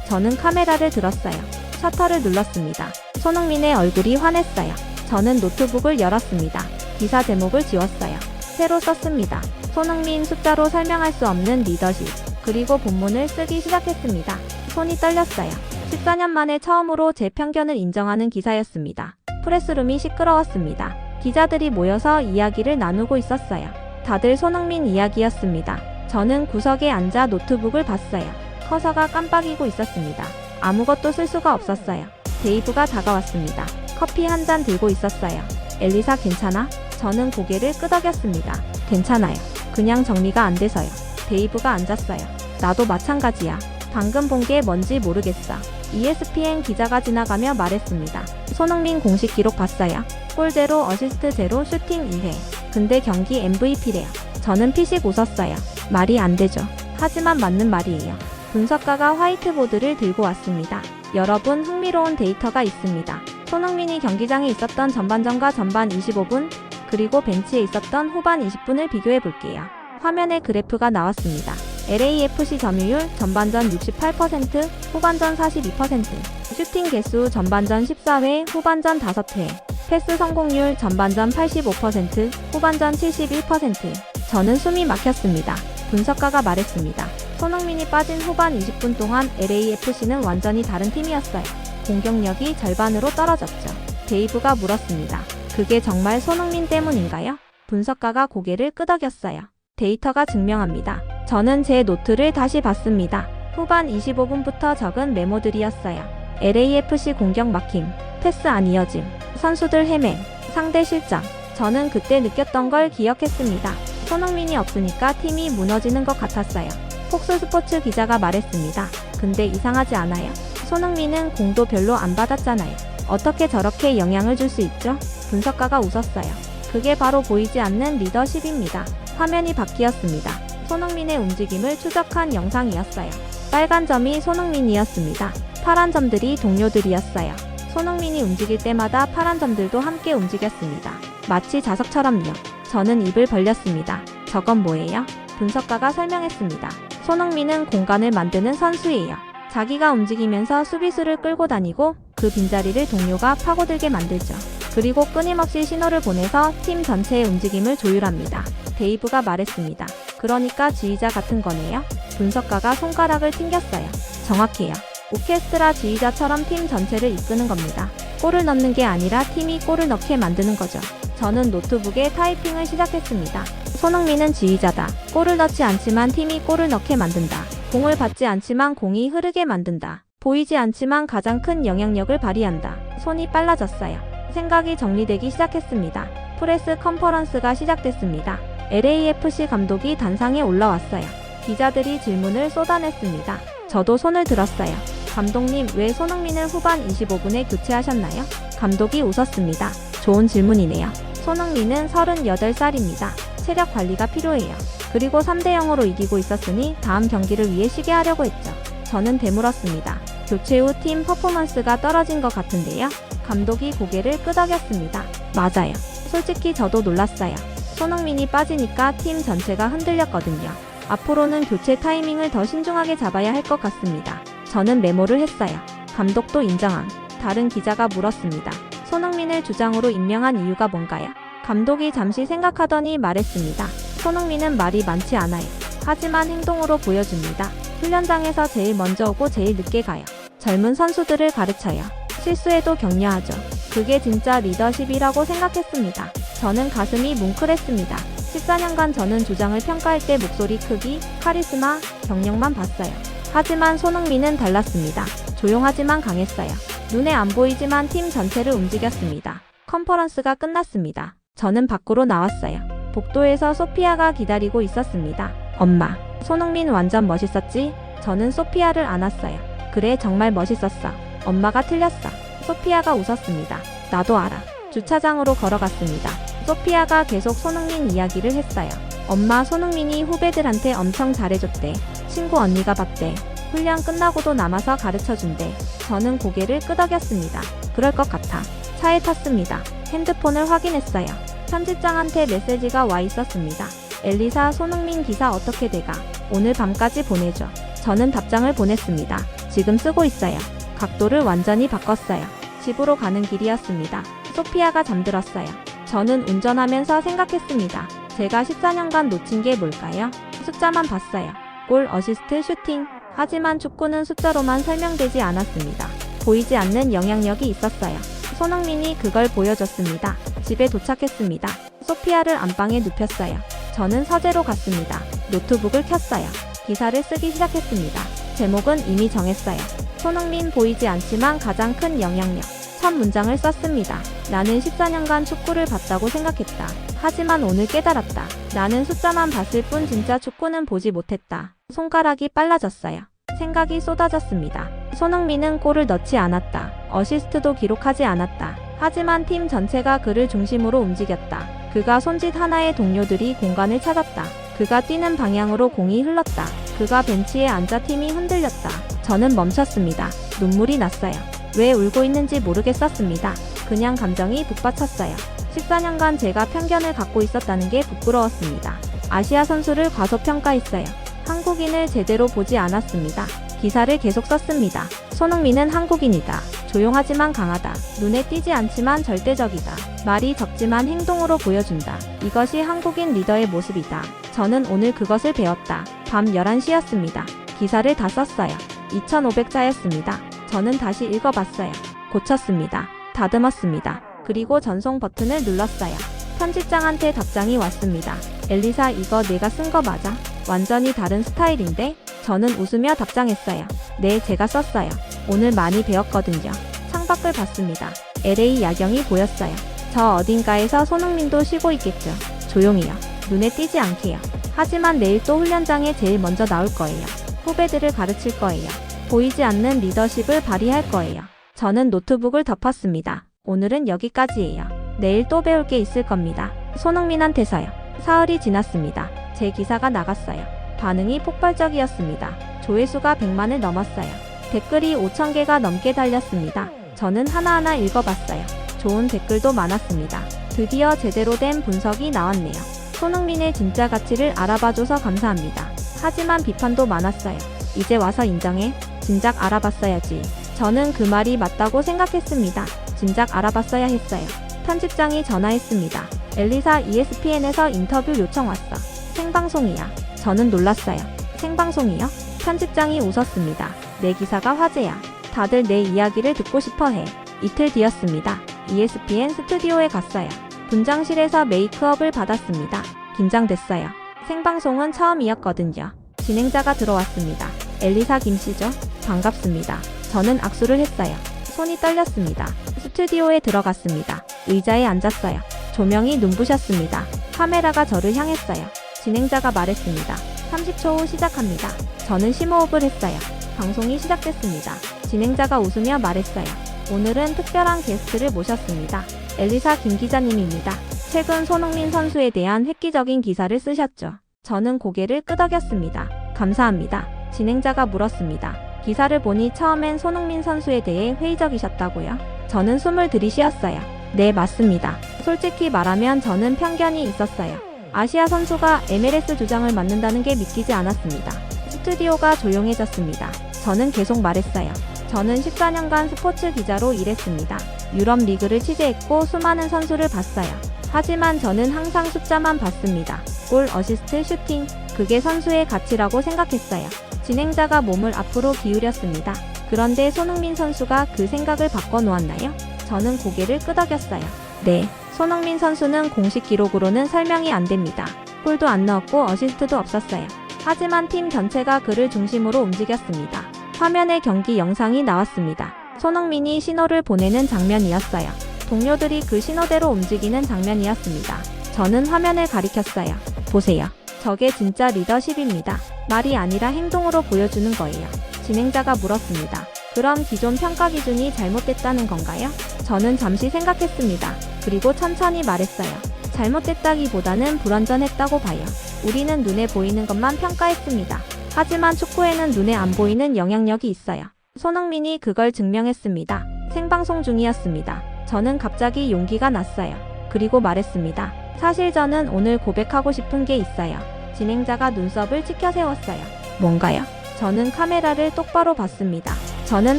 저는 카메라를 들었어요. 셔터를 눌렀습니다. 손흥민의 얼굴이 환했어요. 저는 노트북을 열었습니다. 기사 제목을 지웠어요. 새로 썼습니다. 손흥민 숫자로 설명할 수 없는 리더십. 그리고 본문을 쓰기 시작했습니다. 손이 떨렸어요. 14년 만에 처음으로 제 편견을 인정하는 기사였습니다. 프레스룸이 시끄러웠습니다. 기자들이 모여서 이야기를 나누고 있었어요. 다들 손흥민 이야기였습니다. 저는 구석에 앉아 노트북을 봤어요. 커서가 깜빡이고 있었습니다. 아무것도 쓸 수가 없었어요. 데이브가 다가왔습니다. 커피 한 잔 들고 있었어요. 엘리사 괜찮아? 저는 고개를 끄덕였습니다. 괜찮아요. 그냥 정리가 안 돼서요. 데이브가 앉았어요. 나도 마찬가지야. 방금 본 게 뭔지 모르겠어. ESPN 기자가 지나가며 말했습니다. 손흥민 공식 기록 봤어요. 골 0, 어시스트 0, 슈팅 2회. 근데 경기 MVP래요. 저는 피식 웃었어요. 말이 안 되죠. 하지만 맞는 말이에요. 분석가가 화이트보드를 들고 왔습니다. 여러분, 흥미로운 데이터가 있습니다. 손흥민이 경기장에 있었던 전반전과 전반 25분, 그리고 벤치에 있었던 후반 20분을 비교해 볼게요. 화면에 그래프가 나왔습니다. LAFC 점유율 전반전 68%, 후반전 42%, 슈팅 개수 전반전 14회, 후반전 5회, 패스 성공률 전반전 85%, 후반전 71%. 저는 숨이 막혔습니다. 분석가가 말했습니다. 손흥민이 빠진 후반 20분 동안 LAFC는 완전히 다른 팀이었어요. 공격력이 절반으로 떨어졌죠. 데이브가 물었습니다. 그게 정말 손흥민 때문인가요? 분석가가 고개를 끄덕였어요. 데이터가 증명합니다. 저는 제 노트를 다시 봤습니다. 후반 25분부터 적은 메모들이었어요. LAFC 공격 막힘, 패스 안 이어짐, 선수들 헤맨, 상대 실점. 저는 그때 느꼈던 걸 기억했습니다. 손흥민이 없으니까 팀이 무너지는 것 같았어요. 폭스 스포츠 기자가 말했습니다. 근데 이상하지 않아요? 손흥민은 공도 별로 안 받았잖아요. 어떻게 저렇게 영향을 줄 수 있죠? 분석가가 웃었어요. 그게 바로 보이지 않는 리더십입니다. 화면이 바뀌었습니다. 손흥민의 움직임을 추적한 영상이었어요. 빨간 점이 손흥민이었습니다. 파란 점들이 동료들이었어요. 손흥민이 움직일 때마다 파란 점들도 함께 움직였습니다. 마치 자석처럼요. 저는 입을 벌렸습니다. 저건 뭐예요? 분석가가 설명했습니다. 손흥민은 공간을 만드는 선수예요. 자기가 움직이면서 수비수를 끌고 다니고 그 빈자리를 동료가 파고들게 만들죠. 그리고 끊임없이 신호를 보내서 팀 전체의 움직임을 조율합니다. 데이브가 말했습니다. 그러니까 지휘자 같은 거네요? 분석가가 손가락을 튕겼어요. 정확해요. 오케스트라 지휘자처럼 팀 전체를 이끄는 겁니다. 골을 넣는 게 아니라 팀이 골을 넣게 만드는 거죠. 저는 노트북에 타이핑을 시작했습니다. 손흥민은 지휘자다. 골을 넣지 않지만 팀이 골을 넣게 만든다. 공을 받지 않지만 공이 흐르게 만든다. 보이지 않지만 가장 큰 영향력을 발휘한다. 손이 빨라졌어요. 생각이 정리되기 시작했습니다. 프레스 컨퍼런스가 시작됐습니다. LAFC 감독이 단상에 올라왔어요. 기자들이 질문을 쏟아냈습니다. 저도 손을 들었어요. 감독님, 왜 손흥민을 후반 25분에 교체하셨나요? 감독이 웃었습니다. 좋은 질문이네요. 손흥민은 38살입니다. 체력 관리가 필요해요. 그리고 3대0으로 이기고 있었으니 다음 경기를 위해 쉬게 하려고 했죠. 저는 되물었습니다. 교체 후 팀 퍼포먼스가 떨어진 것 같은데요? 감독이 고개를 끄덕였습니다. 맞아요. 솔직히 저도 놀랐어요. 손흥민이 빠지니까 팀 전체가 흔들렸거든요. 앞으로는 교체 타이밍을 더 신중하게 잡아야 할 것 같습니다. 저는 메모를 했어요. 감독도 인정함. 다른 기자가 물었습니다. 손흥민을 주장으로 임명한 이유가 뭔가요? 감독이 잠시 생각하더니 말했습니다. 손흥민은 말이 많지 않아요. 하지만 행동으로 보여줍니다. 훈련장에서 제일 먼저 오고 제일 늦게 가요. 젊은 선수들을 가르쳐요. 실수해도 격려하죠. 그게 진짜 리더십이라고 생각했습니다. 저는 가슴이 뭉클했습니다. 14년간 저는 주장을 평가할 때 목소리 크기, 카리스마, 경력만 봤어요. 하지만 손흥민은 달랐습니다. 조용하지만 강했어요. 눈에 안 보이지만 팀 전체를 움직였습니다. 컨퍼런스가 끝났습니다. 저는 밖으로 나왔어요. 복도에서 소피아가 기다리고 있었습니다. 엄마, 손흥민 완전 멋있었지? 저는 소피아를 안았어요. 그래, 정말 멋있었어. 엄마가 틀렸어. 소피아가 웃었습니다. 나도 알아. 주차장으로 걸어갔습니다. 소피아가 계속 손흥민 이야기를 했어요. 엄마, 손흥민이 후배들한테 엄청 잘해줬대. 친구 언니가 봤대. 훈련 끝나고도 남아서 가르쳐준대. 저는 고개를 끄덕였습니다. 그럴 것 같아. 차에 탔습니다. 핸드폰을 확인했어요. 편집장한테 메시지가 와 있었습니다. 엘리사, 손흥민 기사 어떻게 돼가? 오늘 밤까지 보내줘. 저는 답장을 보냈습니다. 지금 쓰고 있어요. 각도를 완전히 바꿨어요. 집으로 가는 길이었습니다. 소피아가 잠들었어요. 저는 운전하면서 생각했습니다. 제가 14년간 놓친 게 뭘까요? 숫자만 봤어요. 골, 어시스트, 슈팅. 하지만 축구는 숫자로만 설명되지 않았습니다. 보이지 않는 영향력이 있었어요. 손흥민이 그걸 보여줬습니다. 집에 도착했습니다. 소피아를 안방에 눕혔어요. 저는 서재로 갔습니다. 노트북을 켰어요. 기사를 쓰기 시작했습니다. 제목은 이미 정했어요. 손흥민 보이지 않지만 가장 큰 영향력. 첫 문장을 썼습니다. 나는 14년간 축구를 봤다고 생각했다. 하지만 오늘 깨달았다. 나는 숫자만 봤을 뿐 진짜 축구는 보지 못했다. 손가락이 빨라졌어요. 생각이 쏟아졌습니다. 손흥민은 골을 넣지 않았다. 어시스트도 기록하지 않았다. 하지만 팀 전체가 그를 중심으로 움직였다. 그가 손짓 하나에 동료들이 공간을 찾았다. 그가 뛰는 방향으로 공이 흘렀다. 그가 벤치에 앉아 팀이 흔들렸다. 저는 멈췄습니다. 눈물이 났어요. 왜 울고 있는지 모르겠었습니다. 그냥 감정이 북받쳤어요. 14년간 제가 편견을 갖고 있었다는 게 부끄러웠습니다. 아시아 선수를 과소평가했어요. 한국인을 제대로 보지 않았습니다. 기사를 계속 썼습니다. 손흥민은 한국인이다. 조용하지만 강하다. 눈에 띄지 않지만 절대적이다. 말이 적지만 행동으로 보여준다. 이것이 한국인 리더의 모습이다. 저는 오늘 그것을 배웠다. 밤 11시였습니다. 기사를 다 썼어요. 2,500자였습니다. 저는 다시 읽어봤어요. 고쳤습니다. 다듬었습니다. 그리고 전송 버튼을 눌렀어요. 편집장한테 답장이 왔습니다. 엘리사, 이거 내가 쓴 거 맞아? 완전히 다른 스타일인데? 저는 웃으며 답장했어요. 네, 제가 썼어요. 오늘 많이 배웠거든요. 창밖을 봤습니다. LA 야경이 보였어요. 저 어딘가에서 손흥민도 쉬고 있겠죠. 조용히요. 눈에 띄지 않게요. 하지만 내일 또 훈련장에 제일 먼저 나올 거예요. 후배들을 가르칠 거예요. 보이지 않는 리더십을 발휘할 거예요. 저는 노트북을 덮었습니다. 오늘은 여기까지예요. 내일 또 배울 게 있을 겁니다. 손흥민한테서요. 사흘이 지났습니다. 제 기사가 나갔어요. 반응이 폭발적이었습니다. 조회수가 100만을 넘었어요. 댓글이 5,000개가 넘게 달렸습니다. 저는 하나하나 읽어봤어요. 좋은 댓글도 많았습니다. 드디어 제대로 된 분석이 나왔네요. 손흥민의 진짜 가치를 알아봐줘서 감사합니다. 하지만 비판도 많았어요. 이제 와서 인정해? 진작 알아봤어야지. 저는 그 말이 맞다고 생각했습니다. 진작 알아봤어야 했어요. 편집장이 전화했습니다. 엘리사, ESPN에서 인터뷰 요청 왔어. 생방송이야. 저는 놀랐어요. 생방송이요? 편집장이 웃었습니다. 내 기사가 화제야. 다들 내 이야기를 듣고 싶어해. 이틀 뒤였습니다. ESPN 스튜디오에 갔어요. 분장실에서 메이크업을 받았습니다. 긴장됐어요. 생방송은 처음이었거든요. 진행자가 들어왔습니다. 엘리사 김씨죠? 반갑습니다. 저는 악수를 했어요. 손이 떨렸습니다. 스튜디오에 들어갔습니다. 의자에 앉았어요. 조명이 눈부셨습니다. 카메라가 저를 향했어요. 진행자가 말했습니다. 30초 후 시작합니다. 저는 심호흡을 했어요. 방송이 시작됐습니다. 진행자가 웃으며 말했어요. 오늘은 특별한 게스트를 모셨습니다. 엘리사 김 기자님입니다. 최근 손흥민 선수에 대한 획기적인 기사를 쓰셨죠. 저는 고개를 끄덕였습니다. 감사합니다. 진행자가 물었습니다. 기사를 보니 처음엔 손흥민 선수에 대해 회의적이셨다고요? 저는 숨을 들이쉬었어요. 네, 맞습니다. 솔직히 말하면 저는 편견이 있었어요. 아시아 선수가 MLS 주장을 맡는다는 게 믿기지 않았습니다. 스튜디오가 조용해졌습니다. 저는 계속 말했어요. 저는 14년간 스포츠 기자로 일했습니다. 유럽 리그를 취재했고 수많은 선수를 봤어요. 하지만 저는 항상 숫자만 봤습니다. 골, 어시스트, 슈팅. 그게 선수의 가치라고 생각했어요. 진행자가 몸을 앞으로 기울였습니다. 그런데 손흥민 선수가 그 생각을 바꿔놓았나요? 저는 고개를 끄덕였어요. 네, 손흥민 선수는 공식 기록으로는 설명이 안 됩니다. 골도 안 넣었고 어시스트도 없었어요. 하지만 팀 전체가 그를 중심으로 움직였습니다. 화면에 경기 영상이 나왔습니다. 손흥민이 신호를 보내는 장면이었어요. 동료들이 그 신호대로 움직이는 장면이었습니다. 저는 화면을 가리켰어요. 보세요. 저게 진짜 리더십입니다. 말이 아니라 행동으로 보여주는 거예요. 진행자가 물었습니다. 그럼 기존 평가 기준이 잘못됐다는 건가요? 저는 잠시 생각했습니다. 그리고 천천히 말했어요. 잘못됐다기보다는 불완전했다고 봐요. 우리는 눈에 보이는 것만 평가했습니다. 하지만 축구에는 눈에 안 보이는 영향력이 있어요. 손흥민이 그걸 증명했습니다. 생방송 중이었습니다. 저는 갑자기 용기가 났어요. 그리고 말했습니다. 사실 저는 오늘 고백하고 싶은 게 있어요. 진행자가 눈썹을 치켜 세웠어요. 뭔가요? 저는 카메라를 똑바로 봤습니다. 저는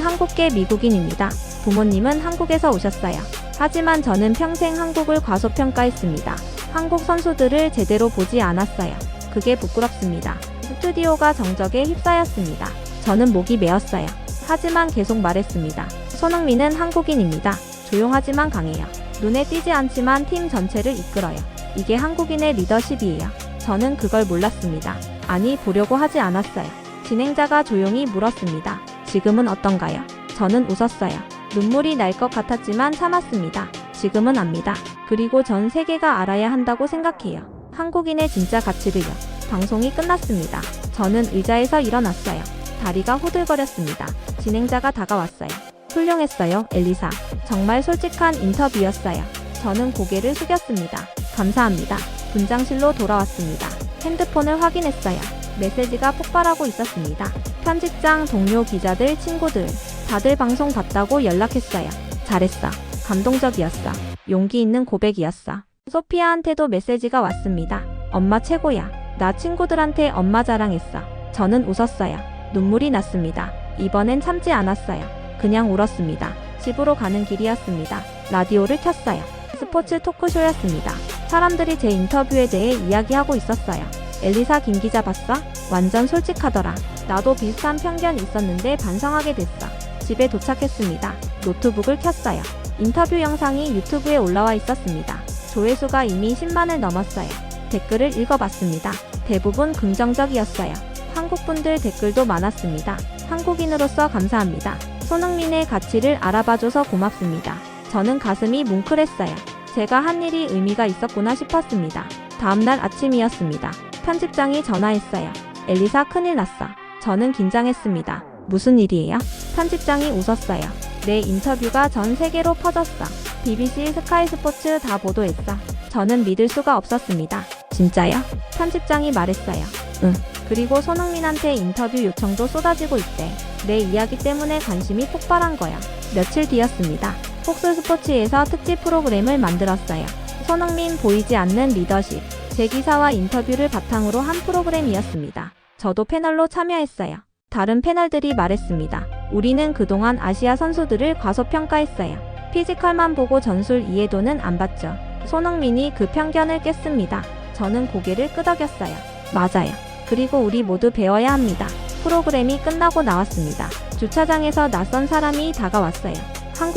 한국계 미국인입니다. 부모님은 한국에서 오셨어요. 하지만 저는 평생 한국을 과소평가했습니다. 한국 선수들을 제대로 보지 않았어요. 그게 부끄럽습니다. 스튜디오가 정적에 휩싸였습니다. 저는 목이 메었어요. 하지만 계속 말했습니다. 손흥민은 한국인입니다. 조용하지만 강해요. 눈에 띄지 않지만 팀 전체를 이끌어요. 이게 한국인의 리더십이에요. 저는 그걸 몰랐습니다. 아니, 보려고 하지 않았어요. 진행자가 조용히 물었습니다. 지금은 어떤가요? 저는 웃었어요. 눈물이 날 것 같았지만 참았습니다. 지금은 압니다. 그리고 전 세계가 알아야 한다고 생각해요. 한국인의 진짜 가치를요. 방송이 끝났습니다. 저는 의자에서 일어났어요. 다리가 호들거렸습니다. 진행자가 다가왔어요. 훌륭했어요, 엘리사. 정말 솔직한 인터뷰였어요. 저는 고개를 숙였습니다. 감사합니다. 분장실로 돌아왔습니다. 핸드폰을 확인했어요. 메시지가 폭발하고 있었습니다. 편집장, 동료, 기자들, 친구들 다들 방송 봤다고 연락했어요. 잘했어. 감동적이었어. 용기 있는 고백이었어. 소피아한테도 메시지가 왔습니다. 엄마 최고야. 나 친구들한테 엄마 자랑했어. 저는 웃었어요. 눈물이 났습니다. 이번엔 참지 않았어요. 그냥 울었습니다. 집으로 가는 길이었습니다. 라디오를 켰어요. 스포츠 토크쇼였습니다. 사람들이 제 인터뷰에 대해 이야기하고 있었어요. 엘리사 김 기자 봤어? 완전 솔직하더라. 나도 비슷한 편견 있었는데 반성하게 됐어. 집에 도착했습니다. 노트북을 켰어요. 인터뷰 영상이 유튜브에 올라와 있었습니다. 조회수가 이미 10만을 넘었어요. 댓글을 읽어봤습니다. 대부분 긍정적이었어요. 한국분들 댓글도 많았습니다. 한국인으로서 감사합니다. 손흥민의 가치를 알아봐줘서 고맙습니다. 저는 가슴이 뭉클했어요. 제가 한 일이 의미가 있었구나 싶었습니다. 다음날 아침이었습니다. 편집장이 전화했어요. 엘리사 큰일 났어. 저는 긴장했습니다. 무슨 일이에요? 편집장이 웃었어요. 내 인터뷰가 전 세계로 퍼졌어. BBC, 스카이 스포츠 다 보도했어. 저는 믿을 수가 없었습니다. 진짜요? 편집장이 말했어요. 응. 그리고 손흥민한테 인터뷰 요청도 쏟아지고 있대. 내 이야기 때문에 관심이 폭발한 거야. 며칠 뒤였습니다. 폭스 스포츠에서 특집 프로그램을 만들었어요. 손흥민 보이지 않는 리더십. 제 기사와 인터뷰를 바탕으로 한 프로그램이었습니다. 저도 패널로 참여했어요. 다른 패널들이 말했습니다. 우리는 그동안 아시아 선수들을 과소평가했어요. 피지컬만 보고 전술 이해도는 안 봤죠. 손흥민이 그 편견을 깼습니다. 저는 고개를 끄덕였어요. 맞아요. 그리고 우리 모두 배워야 합니다. 프로그램이 끝나고 나왔습니다. 주차장에서 낯선 사람이 다가왔어요.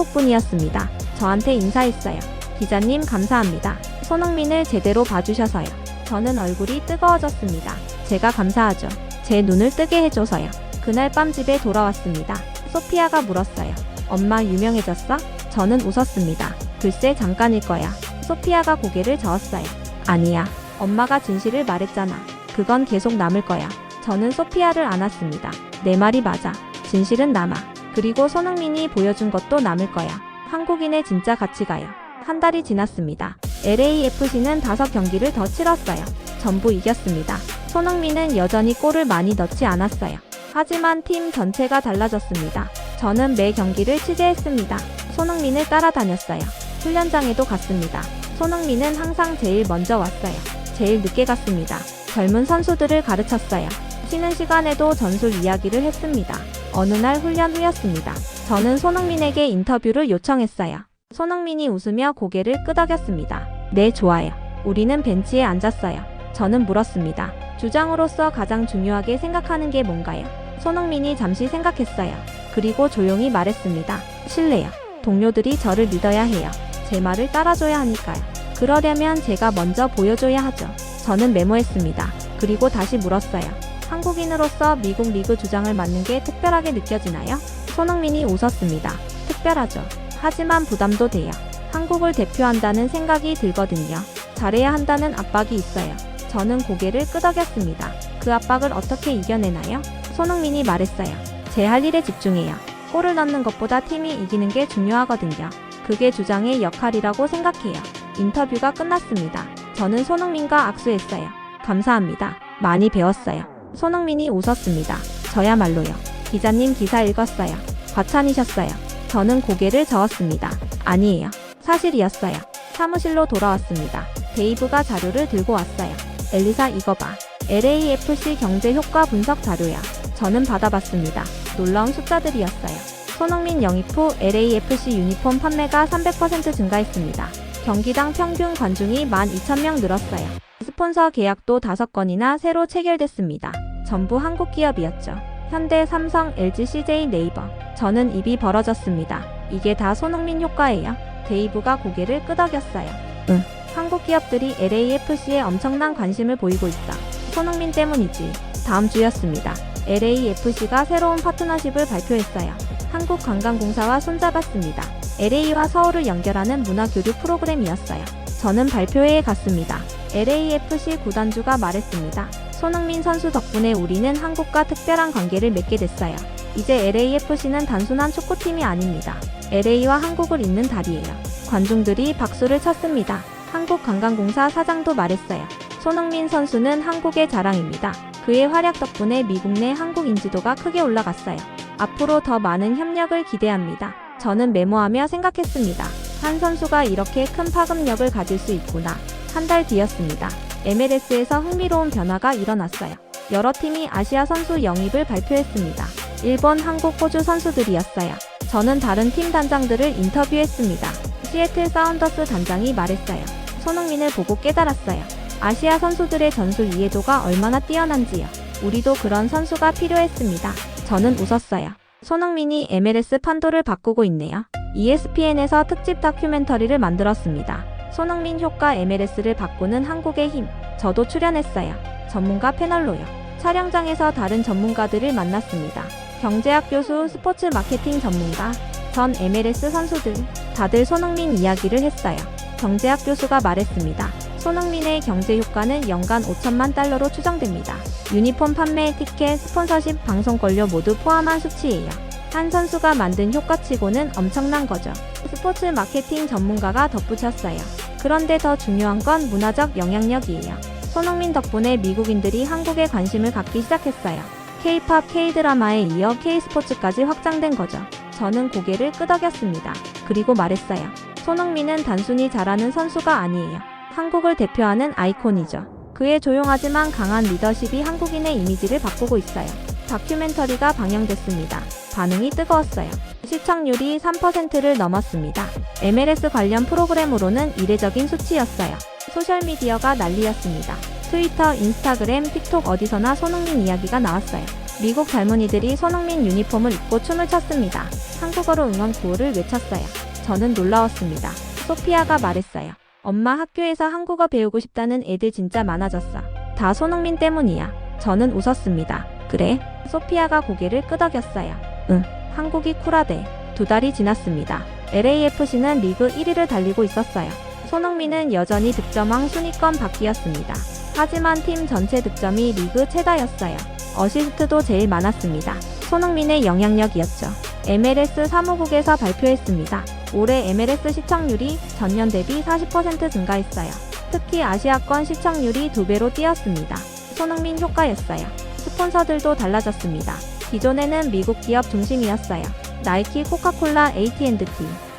한국분이었습니다. 저한테 인사했어요. 기자님 감사합니다. 손흥민을 제대로 봐주셔서요. 저는 얼굴이 뜨거워졌습니다. 제가 감사하죠. 제 눈을 뜨게 해줘서요. 그날 밤 집에 돌아왔습니다. 소피아가 물었어요. 엄마 유명해졌어? 저는 웃었습니다. 글쎄 잠깐일 거야. 소피아가 고개를 저었어요. 아니야. 엄마가 진실을 말했잖아. 그건 계속 남을 거야. 저는 소피아를 안았습니다. 내 말이 맞아. 진실은 남아. 그리고 손흥민이 보여준 것도 남을 거야. 한국인의 진짜 가치가요. 한 달이 지났습니다. LAFC는 5경기를 더 치렀어요. 전부 이겼습니다. 손흥민은 여전히 골을 많이 넣지 않았어요. 하지만 팀 전체가 달라졌습니다. 저는 매 경기를 취재했습니다. 손흥민을 따라다녔어요. 훈련장에도 갔습니다. 손흥민은 항상 제일 먼저 왔어요. 제일 늦게 갔습니다. 젊은 선수들을 가르쳤어요. 쉬는 시간에도 전술 이야기를 했습니다. 어느 날 훈련 후였습니다. 저는 손흥민에게 인터뷰를 요청했어요. 손흥민이 웃으며 고개를 끄덕였습니다. 네, 좋아요. 우리는 벤치에 앉았어요. 저는 물었습니다. 주장으로서 가장 중요하게 생각하는 게 뭔가요? 손흥민이 잠시 생각했어요. 그리고 조용히 말했습니다. 신뢰요. 동료들이 저를 믿어야 해요. 제 말을 따라줘야 하니까요. 그러려면 제가 먼저 보여줘야 하죠. 저는 메모했습니다. 그리고 다시 물었어요. 한국인으로서 미국 리그 주장을 맡는 게 특별하게 느껴지나요? 손흥민이 웃었습니다. 특별하죠. 하지만 부담도 돼요. 한국을 대표한다는 생각이 들거든요. 잘해야 한다는 압박이 있어요. 저는 고개를 끄덕였습니다. 그 압박을 어떻게 이겨내나요? 손흥민이 말했어요. 제 할 일에 집중해요. 골을 넣는 것보다 팀이 이기는 게 중요하거든요. 그게 주장의 역할이라고 생각해요. 인터뷰가 끝났습니다. 저는 손흥민과 악수했어요. 감사합니다. 많이 배웠어요. 손흥민이 웃었습니다. 저야말로요. 기자님 기사 읽었어요. 과찬이셨어요. 저는 고개를 저었습니다. 아니에요. 사실이었어요. 사무실로 돌아왔습니다. 데이브가 자료를 들고 왔어요. 엘리사 이거 봐. LAFC 경제 효과 분석 자료야. 저는 받아봤습니다. 놀라운 숫자들이었어요. 손흥민 영입 후 LAFC 유니폼 판매가 300% 증가했습니다. 경기당 평균 관중이 12,000명 늘었어요. 스폰서 계약도 5건이나 새로 체결됐습니다. 전부 한국 기업이었죠. 현대, 삼성, LG, CJ, 네이버. 저는 입이 벌어졌습니다. 이게 다 손흥민 효과예요. 데이브가 고개를 끄덕였어요. 응. 한국 기업들이 LAFC에 엄청난 관심을 보이고 있다. 손흥민 때문이지. 다음 주였습니다. LAFC가 새로운 파트너십을 발표했어요. 한국관광공사와 손잡았습니다. LA와 서울을 연결하는 문화교류 프로그램이었어요. 저는 발표회에 갔습니다. LAFC 구단주가 말했습니다. 손흥민 선수 덕분에 우리는 한국과 특별한 관계를 맺게 됐어요. 이제 LAFC는 단순한 축구팀이 아닙니다. LA와 한국을 잇는 다리예요. 관중들이 박수를 쳤습니다. 한국관광공사 사장도 말했어요. 손흥민 선수는 한국의 자랑입니다. 그의 활약 덕분에 미국 내 한국 인지도가 크게 올라갔어요. 앞으로 더 많은 협력을 기대합니다. 저는 메모하며 생각했습니다. 한 선수가 이렇게 큰 파급력을 가질 수 있구나. 한 달 뒤였습니다. MLS에서 흥미로운 변화가 일어났어요. 여러 팀이 아시아 선수 영입을 발표했습니다. 일본, 한국, 호주 선수들이었어요. 저는 다른 팀 단장들을 인터뷰했습니다. 시애틀 사운더스 단장이 말했어요. 손흥민을 보고 깨달았어요. 아시아 선수들의 전술 이해도가 얼마나 뛰어난지요. 우리도 그런 선수가 필요했습니다. 저는 웃었어요. 손흥민이 MLS 판도를 바꾸고 있네요. ESPN에서 특집 다큐멘터리를 만들었습니다. 손흥민 효과 MLS를 바꾸는 한국의 힘. 저도 출연했어요. 전문가 패널로요. 촬영장에서 다른 전문가들을 만났습니다. 경제학 교수, 스포츠 마케팅 전문가, 전 MLS 선수들, 다들 손흥민 이야기를 했어요. 경제학 교수가 말했습니다. 손흥민의 경제 효과는 연간 5천만 달러로 추정됩니다. 유니폼 판매, 티켓, 스폰서십, 방송 권료 모두 포함한 수치예요. 한 선수가 만든 효과치고는 엄청난 거죠. 스포츠 마케팅 전문가가 덧붙였어요. 그런데 더 중요한 건 문화적 영향력이에요. 손흥민 덕분에 미국인들이 한국에 관심을 갖기 시작했어요. K-팝, K-드라마에 이어 K-스포츠까지 확장된 거죠. 저는 고개를 끄덕였습니다. 그리고 말했어요. 손흥민은 단순히 잘하는 선수가 아니에요. 한국을 대표하는 아이콘이죠. 그의 조용하지만 강한 리더십이 한국인의 이미지를 바꾸고 있어요. 다큐멘터리가 방영됐습니다. 반응이 뜨거웠어요. 시청률이 3%를 넘었습니다. MLS 관련 프로그램으로는 이례적인 수치였어요. 소셜미디어가 난리였습니다. 트위터, 인스타그램, 틱톡 어디서나 손흥민 이야기가 나왔어요. 미국 젊은이들이 손흥민 유니폼을 입고 춤을 췄습니다. 한국어로 응원 구호를 외쳤어요. 저는 놀라웠습니다. 소피아가 말했어요. 엄마, 학교에서 한국어 배우고 싶다는 애들 진짜 많아졌어. 다 손흥민 때문이야. 저는 웃었습니다. 그래? 소피아가 고개를 끄덕였어요. 응, 한국이 쿨하대. 2달이 지났습니다. LAFC는 리그 1위를 달리고 있었어요. 손흥민은 여전히 득점왕 순위권 밖이었습니다. 하지만 팀 전체 득점이 리그 최다였어요. 어시스트도 제일 많았습니다. 손흥민의 영향력이었죠. MLS 사무국에서 발표했습니다. 올해 MLS 시청률이 전년 대비 40% 증가했어요. 특히 아시아권 시청률이 2배로 뛰었습니다. 손흥민 효과였어요. 스폰서들도 달라졌습니다. 기존에는 미국 기업 중심이었어요. 나이키, 코카콜라, AT&T.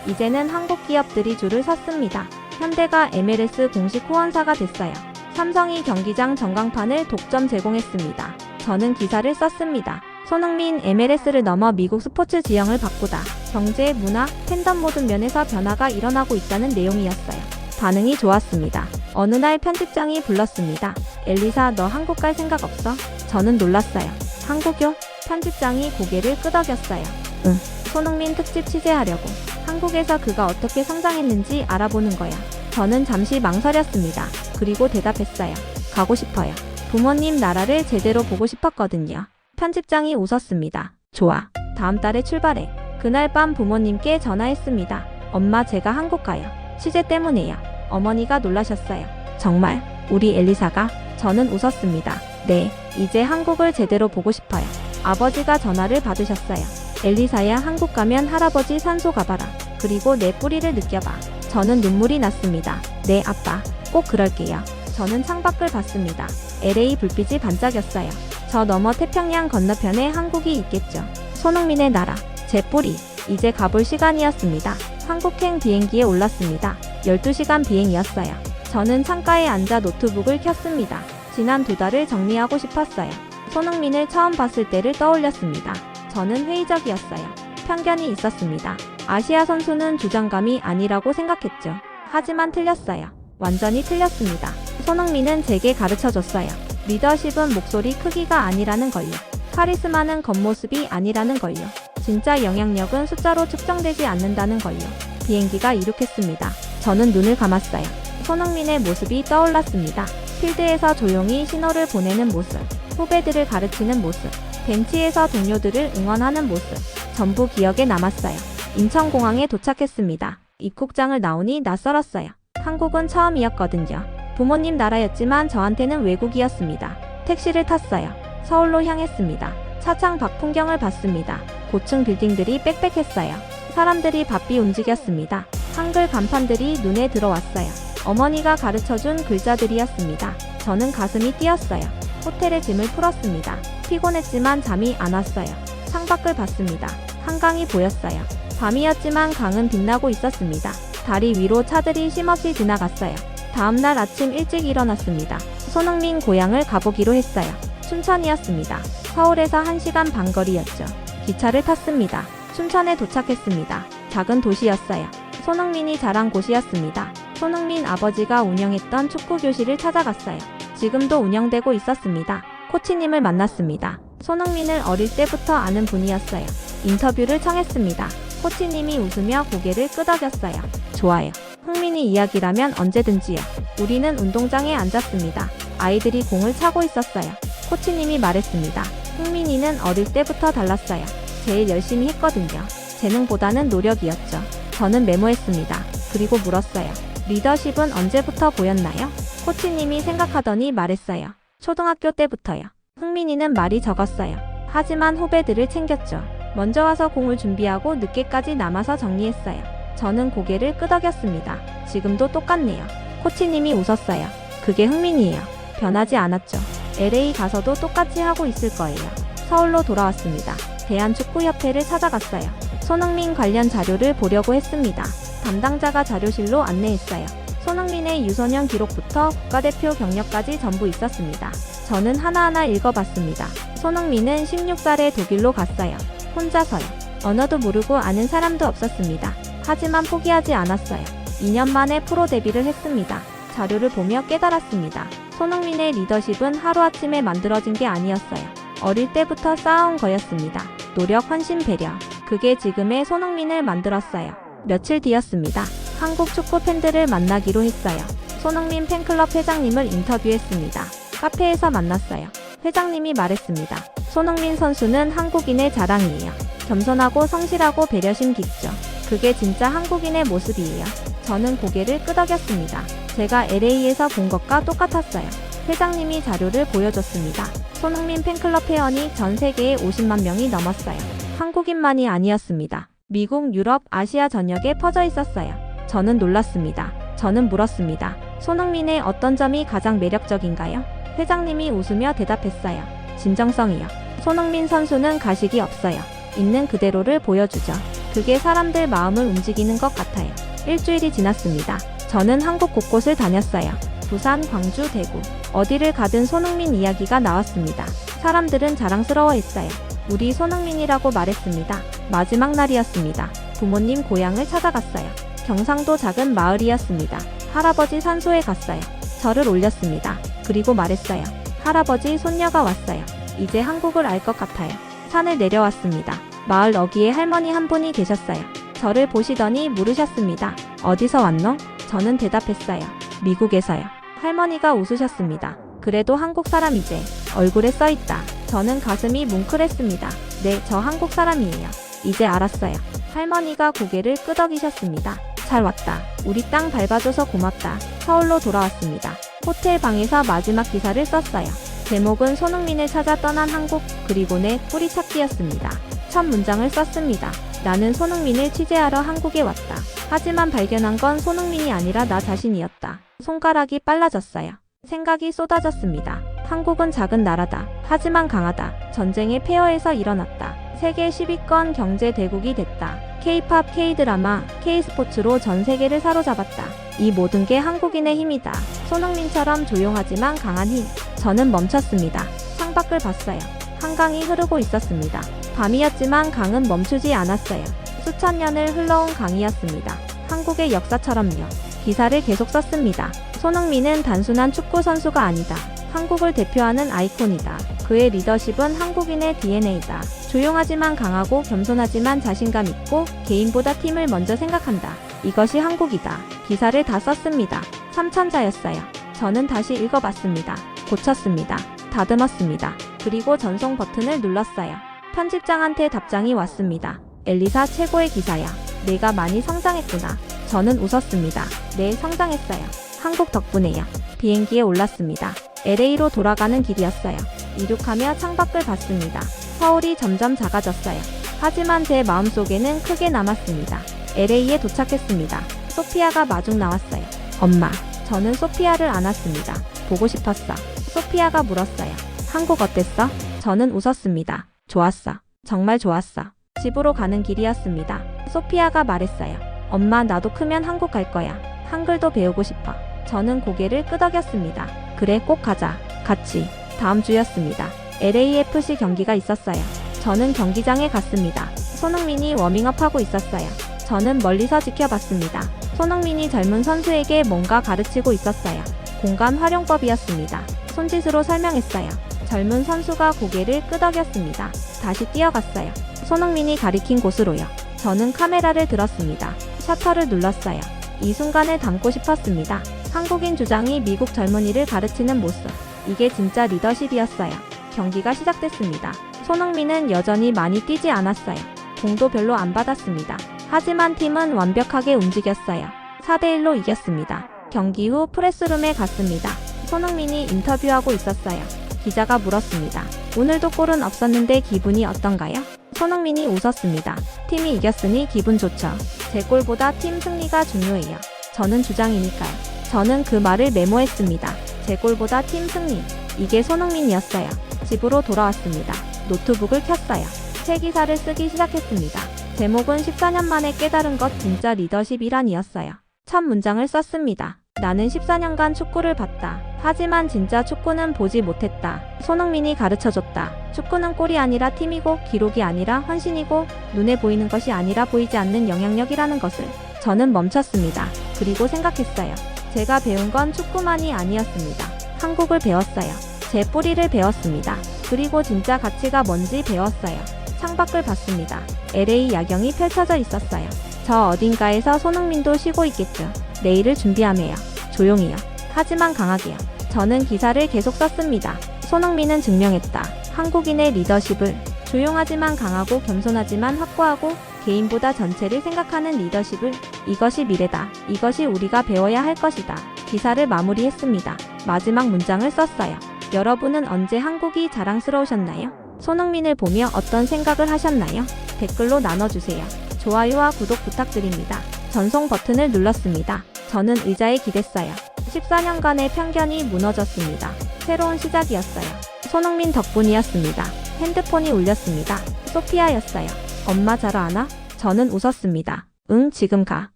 이제는 한국 기업들이 줄을 섰습니다. 현대가 MLS 공식 후원사가 됐어요. 삼성이 경기장 전광판을 독점 제공했습니다. 저는 기사를 썼습니다. 손흥민 MLS를 넘어 미국 스포츠 지형을 바꾸다. 경제, 문화, 팬덤 모든 면에서 변화가 일어나고 있다는 내용이었어요. 반응이 좋았습니다. 어느 날 편집장이 불렀습니다. 엘리사, 너 한국 갈 생각 없어? 저는 놀랐어요. 한국요? 편집장이 고개를 끄덕였어요. 응, 손흥민 특집 취재하려고. 한국에서 그가 어떻게 성장했는지 알아보는 거야. 저는 잠시 망설였습니다. 그리고 대답했어요. 가고 싶어요. 부모님 나라를 제대로 보고 싶었거든요. 편집장이 웃었습니다. 좋아. 다음 달에 출발해. 그날 밤 부모님께 전화했습니다. 엄마, 제가 한국 가요. 취재 때문에요. 어머니가 놀라셨어요. 정말? 우리 엘리사가? 저는 웃었습니다. 네, 이제 한국을 제대로 보고 싶어요. 아버지가 전화를 받으셨어요. 엘리사야, 한국 가면 할아버지 산소 가봐라. 그리고 내 뿌리를 느껴봐. 저는 눈물이 났습니다. 네, 아빠. 꼭 그럴게요. 저는 창밖을 봤습니다. LA 불빛이 반짝였어요. 저 너머 태평양 건너편에 한국이 있겠죠. 손흥민의 나라, 제 뿌리. 이제 가볼 시간이었습니다. 한국행 비행기에 올랐습니다. 12시간 비행이었어요. 저는 창가에 앉아 노트북을 켰습니다. 지난 2달을 정리하고 싶었어요. 손흥민을 처음 봤을 때를 떠올렸습니다. 저는 회의적이었어요. 편견이 있었습니다. 아시아 선수는 주장감이 아니라고 생각했죠. 하지만 틀렸어요. 완전히 틀렸습니다. 손흥민은 제게 가르쳐줬어요. 리더십은 목소리 크기가 아니라는 걸요. 카리스마는 겉모습이 아니라는 걸요. 진짜 영향력은 숫자로 측정되지 않는다는 걸요. 비행기가 이륙했습니다. 저는 눈을 감았어요. 손흥민의 모습이 떠올랐습니다. 필드에서 조용히 신호를 보내는 모습, 후배들을 가르치는 모습, 벤치에서 동료들을 응원하는 모습, 전부 기억에 남았어요. 인천공항에 도착했습니다. 입국장을 나오니 낯설었어요. 한국은 처음이었거든요. 부모님 나라였지만 저한테는 외국이었습니다. 택시를 탔어요. 서울로 향했습니다. 차창 밖 풍경을 봤습니다. 고층 빌딩들이 빽빽했어요. 사람들이 바삐 움직였습니다. 한글 간판들이 눈에 들어왔어요. 어머니가 가르쳐준 글자들이었습니다. 저는 가슴이 뛰었어요. 호텔에 짐을 풀었습니다. 피곤했지만 잠이 안 왔어요. 창밖을 봤습니다. 한강이 보였어요. 밤이었지만 강은 빛나고 있었습니다. 다리 위로 차들이 쉼없이 지나갔어요. 다음날 아침 일찍 일어났습니다. 손흥민 고향을 가보기로 했어요. 춘천이었습니다. 서울에서 1시간 반 거리였죠. 기차를 탔습니다. 춘천에 도착했습니다. 작은 도시였어요. 손흥민이 자란 곳이었습니다. 손흥민 아버지가 운영했던 축구 교실을 찾아갔어요. 지금도 운영되고 있었습니다. 코치님을 만났습니다. 손흥민을 어릴 때부터 아는 분이었어요. 인터뷰를 청했습니다. 코치님이 웃으며 고개를 끄덕였어요. 좋아요. 흥민이 이야기라면 언제든지요. 우리는 운동장에 앉았습니다. 아이들이 공을 차고 있었어요. 코치님이 말했습니다. 흥민이는 어릴 때부터 달랐어요. 제일 열심히 했거든요. 재능보다는 노력이었죠. 저는 메모했습니다. 그리고 물었어요. 리더십은 언제부터 보였나요? 코치님이 생각하더니 말했어요. 초등학교 때부터요. 흥민이는 말이 적었어요. 하지만 후배들을 챙겼죠. 먼저 와서 공을 준비하고 늦게까지 남아서 정리했어요. 저는 고개를 끄덕였습니다. 지금도 똑같네요. 코치님이 웃었어요. 그게 흥민이에요. 변하지 않았죠. LA 가서도 똑같이 하고 있을 거예요. 서울로 돌아왔습니다. 대한축구협회를 찾아갔어요. 손흥민 관련 자료를 보려고 했습니다. 담당자가 자료실로 안내했어요. 손흥민의 유소년 기록부터 국가대표 경력까지 전부 있었습니다. 저는 하나하나 읽어봤습니다. 손흥민은 16살에 독일로 갔어요. 혼자서요. 언어도 모르고 아는 사람도 없었습니다. 하지만 포기하지 않았어요. 2년 만에 프로 데뷔를 했습니다. 자료를 보며 깨달았습니다. 손흥민의 리더십은 하루아침에 만들어진 게 아니었어요. 어릴 때부터 쌓아온 거였습니다. 노력, 헌신, 배려. 그게 지금의 손흥민을 만들었어요. 며칠 뒤였습니다. 한국 축구 팬들을 만나기로 했어요. 손흥민 팬클럽 회장님을 인터뷰했습니다. 카페에서 만났어요. 회장님이 말했습니다. 손흥민 선수는 한국인의 자랑이에요. 겸손하고 성실하고 배려심 깊죠. 그게 진짜 한국인의 모습이에요. 저는 고개를 끄덕였습니다. 제가 LA에서 본 것과 똑같았어요. 회장님이 자료를 보여줬습니다. 손흥민 팬클럽 회원이 전 세계에 50만 명이 넘었어요. 한국인만이 아니었습니다. 미국, 유럽, 아시아 전역에 퍼져 있었어요. 저는 놀랐습니다. 저는 물었습니다. 손흥민의 어떤 점이 가장 매력적인가요? 회장님이 웃으며 대답했어요. 진정성이요. 손흥민 선수는 가식이 없어요. 있는 그대로를 보여주죠. 그게 사람들 마음을 움직이는 것 같아요. 일주일이 지났습니다. 저는 한국 곳곳을 다녔어요. 부산, 광주, 대구. 어디를 가든 손흥민 이야기가 나왔습니다. 사람들은 자랑스러워했어요. 우리 손흥민이라고 말했습니다. 마지막 날이었습니다. 부모님 고향을 찾아갔어요. 경상도 작은 마을이었습니다. 할아버지 산소에 갔어요. 절을 올렸습니다. 그리고 말했어요. 할아버지, 손녀가 왔어요. 이제 한국을 알 것 같아요. 산을 내려왔습니다. 마을 어귀에 할머니 한 분이 계셨어요. 저를 보시더니 물으셨습니다. 어디서 왔노? 저는 대답했어요. 미국에서요. 할머니가 웃으셨습니다. 그래도 한국 사람이제. 얼굴에 써있다. 저는 가슴이 뭉클했습니다. 네, 저 한국 사람이에요. 이제 알았어요. 할머니가 고개를 끄덕이셨습니다. 잘 왔다. 우리 땅 밟아줘서 고맙다. 서울로 돌아왔습니다. 호텔 방에서 마지막 기사를 썼어요. 제목은 손흥민을 찾아 떠난 한국, 그리고 내 뿌리찾기였습니다. 첫 문장을 썼습니다. 나는 손흥민을 취재하러 한국에 왔다. 하지만 발견한 건 손흥민이 아니라 나 자신이었다. 손가락이 빨라졌어요. 생각이 쏟아졌습니다. 한국은 작은 나라다. 하지만 강하다. 전쟁의 폐허에서 일어났다. 세계 10위권 경제 대국이 됐다. K-팝, K-드라마, K-스포츠로 전 세계를 사로잡았다. 이 모든 게 한국인의 힘이다. 손흥민처럼 조용하지만 강한 힘. 저는 멈췄습니다. 창밖을 봤어요. 한강이 흐르고 있었습니다. 밤이었지만 강은 멈추지 않았어요. 수천 년을 흘러온 강이었습니다. 한국의 역사처럼요. 기사를 계속 썼습니다. 손흥민은 단순한 축구 선수가 아니다. 한국을 대표하는 아이콘이다. 그의 리더십은 한국인의 DNA다. 조용하지만 강하고 겸손하지만 자신감 있고 개인보다 팀을 먼저 생각한다. 이것이 한국이다. 기사를 다 썼습니다. 3천자였어요. 저는 다시 읽어봤습니다. 고쳤습니다. 다듬었습니다. 그리고 전송 버튼을 눌렀어요. 편집장한테 답장이 왔습니다. 엘리사 최고의 기사야. 내가 많이 성장했구나. 저는 웃었습니다. 네, 성장했어요. 한국 덕분에요. 비행기에 올랐습니다. LA로 돌아가는 길이었어요. 이륙하며 창밖을 봤습니다. 서울이 점점 작아졌어요. 하지만 제 마음속에는 크게 남았습니다. LA에 도착했습니다. 소피아가 마중 나왔어요. 엄마. 저는 소피아를 안았습니다. 보고 싶었어. 소피아가 물었어요. 한국 어땠어? 저는 웃었습니다. 좋았어. 정말 좋았어. 집으로 가는 길이었습니다. 소피아가 말했어요. 엄마, 나도 크면 한국 갈 거야. 한글도 배우고 싶어. 저는 고개를 끄덕였습니다. 그래, 꼭 가자. 같이. 다음 주였습니다. LAFC 경기가 있었어요. 저는 경기장에 갔습니다. 손흥민이 워밍업하고 있었어요. 저는 멀리서 지켜봤습니다. 손흥민이 젊은 선수에게 뭔가 가르치고 있었어요. 공간 활용법이었습니다. 손짓으로 설명했어요. 젊은 선수가 고개를 끄덕였습니다. 다시 뛰어갔어요. 손흥민이 가리킨 곳으로요. 저는 카메라를 들었습니다. 셔터를 눌렀어요. 이 순간을 담고 싶었습니다. 한국인 주장이 미국 젊은이를 가르치는 모습. 이게 진짜 리더십이었어요. 경기가 시작됐습니다. 손흥민은 여전히 많이 뛰지 않았어요. 공도 별로 안 받았습니다. 하지만 팀은 완벽하게 움직였어요. 4대1로 이겼습니다. 경기 후 프레스룸에 갔습니다. 손흥민이 인터뷰하고 있었어요. 기자가 물었습니다. 오늘도 골은 없었는데 기분이 어떤가요? 손흥민이 웃었습니다. 팀이 이겼으니 기분 좋죠. 제 골보다 팀 승리가 중요해요. 저는 주장이니까요. 저는 그 말을 메모했습니다. 제 골보다 팀 승리. 이게 손흥민이었어요. 집으로 돌아왔습니다. 노트북을 켰어요. 새 기사를 쓰기 시작했습니다. 제목은 14년 만에 깨달은 것 진짜 리더십이란이었어요. 첫 문장을 썼습니다. 나는 14년간 축구를 봤다. 하지만 진짜 축구는 보지 못했다. 손흥민이 가르쳐줬다. 축구는 골이 아니라 팀이고 기록이 아니라 헌신이고 눈에 보이는 것이 아니라 보이지 않는 영향력이라는 것을. 저는 멈췄습니다. 그리고 생각했어요. 제가 배운 건 축구만이 아니었습니다. 한국을 배웠어요. 제 뿌리를 배웠습니다. 그리고 진짜 가치가 뭔지 배웠어요. 창밖을 봤습니다. LA 야경이 펼쳐져 있었어요. 저 어딘가에서 손흥민도 쉬고 있겠죠. 내일을 준비하며요. 조용히요. 하지만 강하게요. 저는 기사를 계속 썼습니다. 손흥민은 증명했다. 한국인의 리더십을. 조용하지만 강하고 겸손하지만 확고하고 개인보다 전체를 생각하는 리더십을. 이것이 미래다. 이것이 우리가 배워야 할 것이다. 기사를 마무리했습니다. 마지막 문장을 썼어요. 여러분은 언제 한국이 자랑스러우셨나요? 손흥민을 보며 어떤 생각을 하셨나요? 댓글로 나눠주세요. 좋아요와 구독 부탁드립니다. 전송 버튼을 눌렀습니다. 저는 의자에 기댔어요. 14년간의 편견이 무너졌습니다. 새로운 시작이었어요. 손흥민 덕분이었습니다. 핸드폰이 울렸습니다. 소피아였어요. 엄마 자러 안 와? 저는 웃었습니다. 응, 지금 가.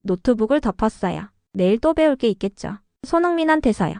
노트북을 덮었어요. 내일 또 배울 게 있겠죠. 손흥민한테서요.